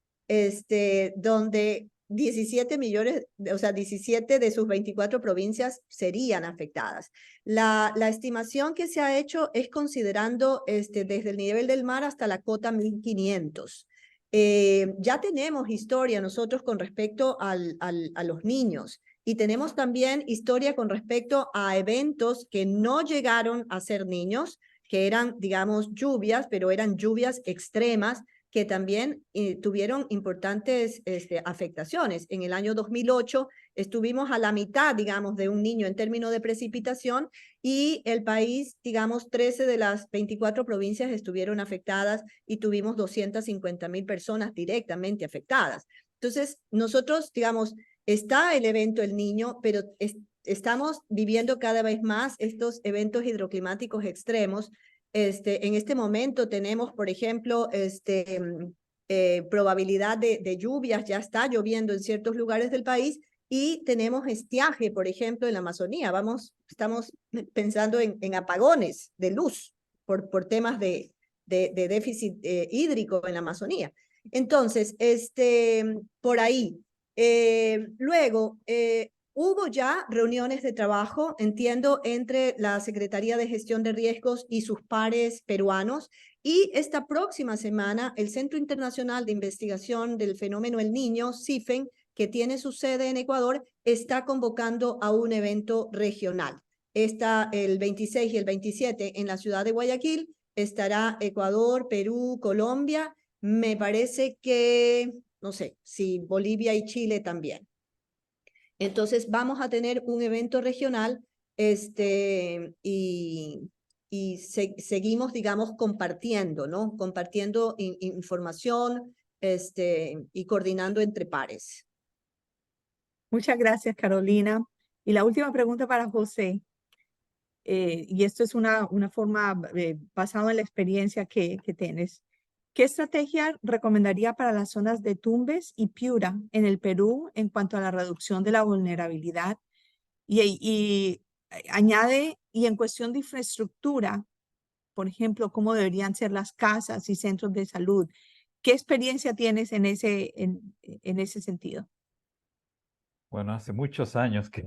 donde 17 millones, o sea, 17 de sus 24 provincias serían afectadas. La estimación que se ha hecho es considerando desde el nivel del mar hasta la cota 1500. Ya tenemos historia nosotros con respecto a los niños y tenemos también historia con respecto a eventos que no llegaron a ser niños, que eran, digamos, lluvias, pero eran lluvias extremas que también tuvieron importantes afectaciones. En el año 2008 estuvimos a la mitad, digamos, de un niño en términos de precipitación y el país, digamos, 13 de las 24 provincias estuvieron afectadas y tuvimos 250.000 personas directamente afectadas. Entonces, nosotros, digamos, está el evento El Niño, pero estamos viviendo cada vez más estos eventos hidroclimáticos extremos. En este momento tenemos, por ejemplo, probabilidad de lluvias, ya está lloviendo en ciertos lugares del país y tenemos estiaje, por ejemplo, en la Amazonía. Estamos pensando en apagones de luz por temas de déficit hídrico en la Amazonía. Entonces, por ahí. Luego, hubo ya reuniones de trabajo, entiendo, entre la Secretaría de Gestión de Riesgos y sus pares peruanos, y esta próxima semana el Centro Internacional de Investigación del Fenómeno El Niño, CIFEN, que tiene su sede en Ecuador, está convocando a un evento regional. Está el 26 y el 27 en la ciudad de Guayaquil, estará Ecuador, Perú, Colombia, me parece que, no sé, si Bolivia y Chile también. Entonces vamos a tener un evento regional y seguimos, digamos, compartiendo, ¿no? Compartiendo información y coordinando entre pares. Muchas gracias, Carolina. Y la última pregunta para José, y esto es una forma basada en la experiencia que tienes. ¿Qué estrategia recomendaría para las zonas de Tumbes y Piura en el Perú en cuanto a la reducción de la vulnerabilidad? Y añade, y en cuestión de infraestructura, por ejemplo, cómo deberían ser las casas y centros de salud. ¿Qué experiencia tienes en ese sentido? Bueno, hace muchos años que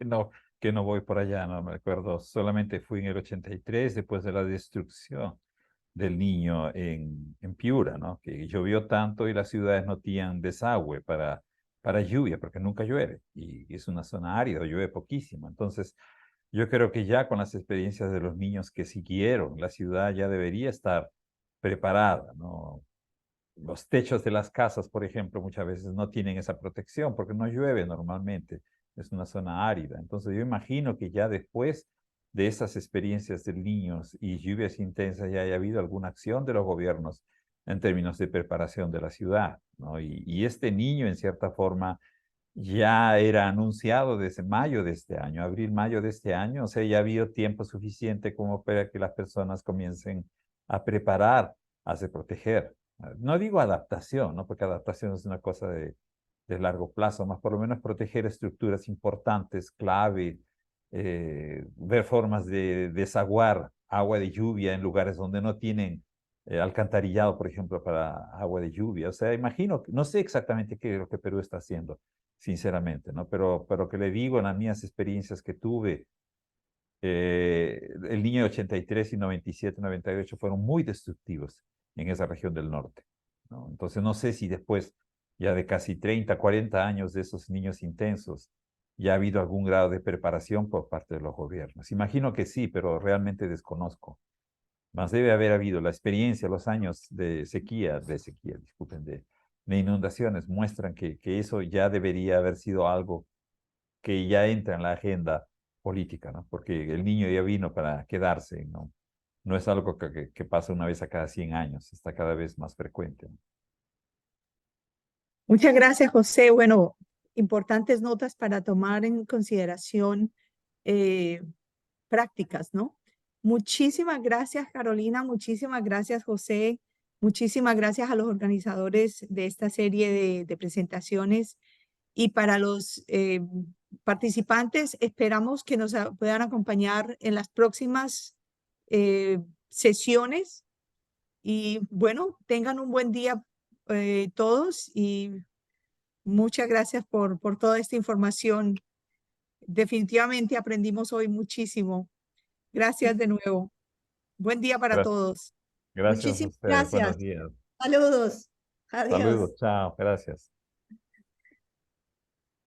no, que no voy por allá, no me acuerdo. Solamente fui en el 83, después de la destrucción del Niño en Piura, ¿no? Que llovió tanto y las ciudades no tenían desagüe para lluvia, porque nunca llueve. Y es una zona árida, llueve poquísimo. Entonces, yo creo que ya con las experiencias de los niños que siguieron, la ciudad ya debería estar preparada, ¿no? Los techos de las casas, por ejemplo, muchas veces no tienen esa protección porque no llueve normalmente, es una zona árida. Entonces yo imagino que ya después de esas experiencias de niños y lluvias intensas ya haya habido alguna acción de los gobiernos en términos de preparación de la ciudad, ¿no? Y este niño, en cierta forma, ya era anunciado desde mayo de este año, abril, mayo de este año, o sea, ya ha habido tiempo suficiente como para que las personas comiencen a preparar, a se proteger. No digo adaptación, ¿no? Porque adaptación es una cosa de largo plazo, más por lo menos proteger estructuras importantes, clave, ver formas de desaguar agua de lluvia en lugares donde no tienen alcantarillado, por ejemplo, para agua de lluvia. O sea, imagino, no sé exactamente qué es lo que Perú está haciendo, sinceramente, ¿no? Pero que le digo en las mías experiencias que tuve, el Niño de 83 y 97, 98 fueron muy destructivos en esa región del norte, ¿no? Entonces no sé si después ya de casi 30, 40 años de esos niños intensos, ya ha habido algún grado de preparación por parte de los gobiernos. Imagino que sí, pero realmente desconozco. Más debe haber habido la experiencia, los años de sequía, disculpen, de inundaciones, muestran que eso ya debería haber sido algo que ya entra en la agenda política, ¿no? Porque el niño ya vino para quedarse, ¿no? No es algo que pasa una vez a cada 100 años, está cada vez más frecuente, ¿no? Muchas gracias, José. Bueno, importantes notas para tomar en consideración prácticas, ¿no? Muchísimas gracias, Carolina. Muchísimas gracias, José. Muchísimas gracias a los organizadores de esta serie de presentaciones. Y para los participantes, esperamos que nos puedan acompañar en las próximas sesiones. Y bueno, tengan un buen día todos y muchas gracias por toda esta información. Definitivamente aprendimos hoy muchísimo. Gracias de nuevo. Buen día para Gracias, todos. gracias a Muchísimas ustedes, buenos gracias. días. Saludos. Adiós. Saludos, chao, gracias.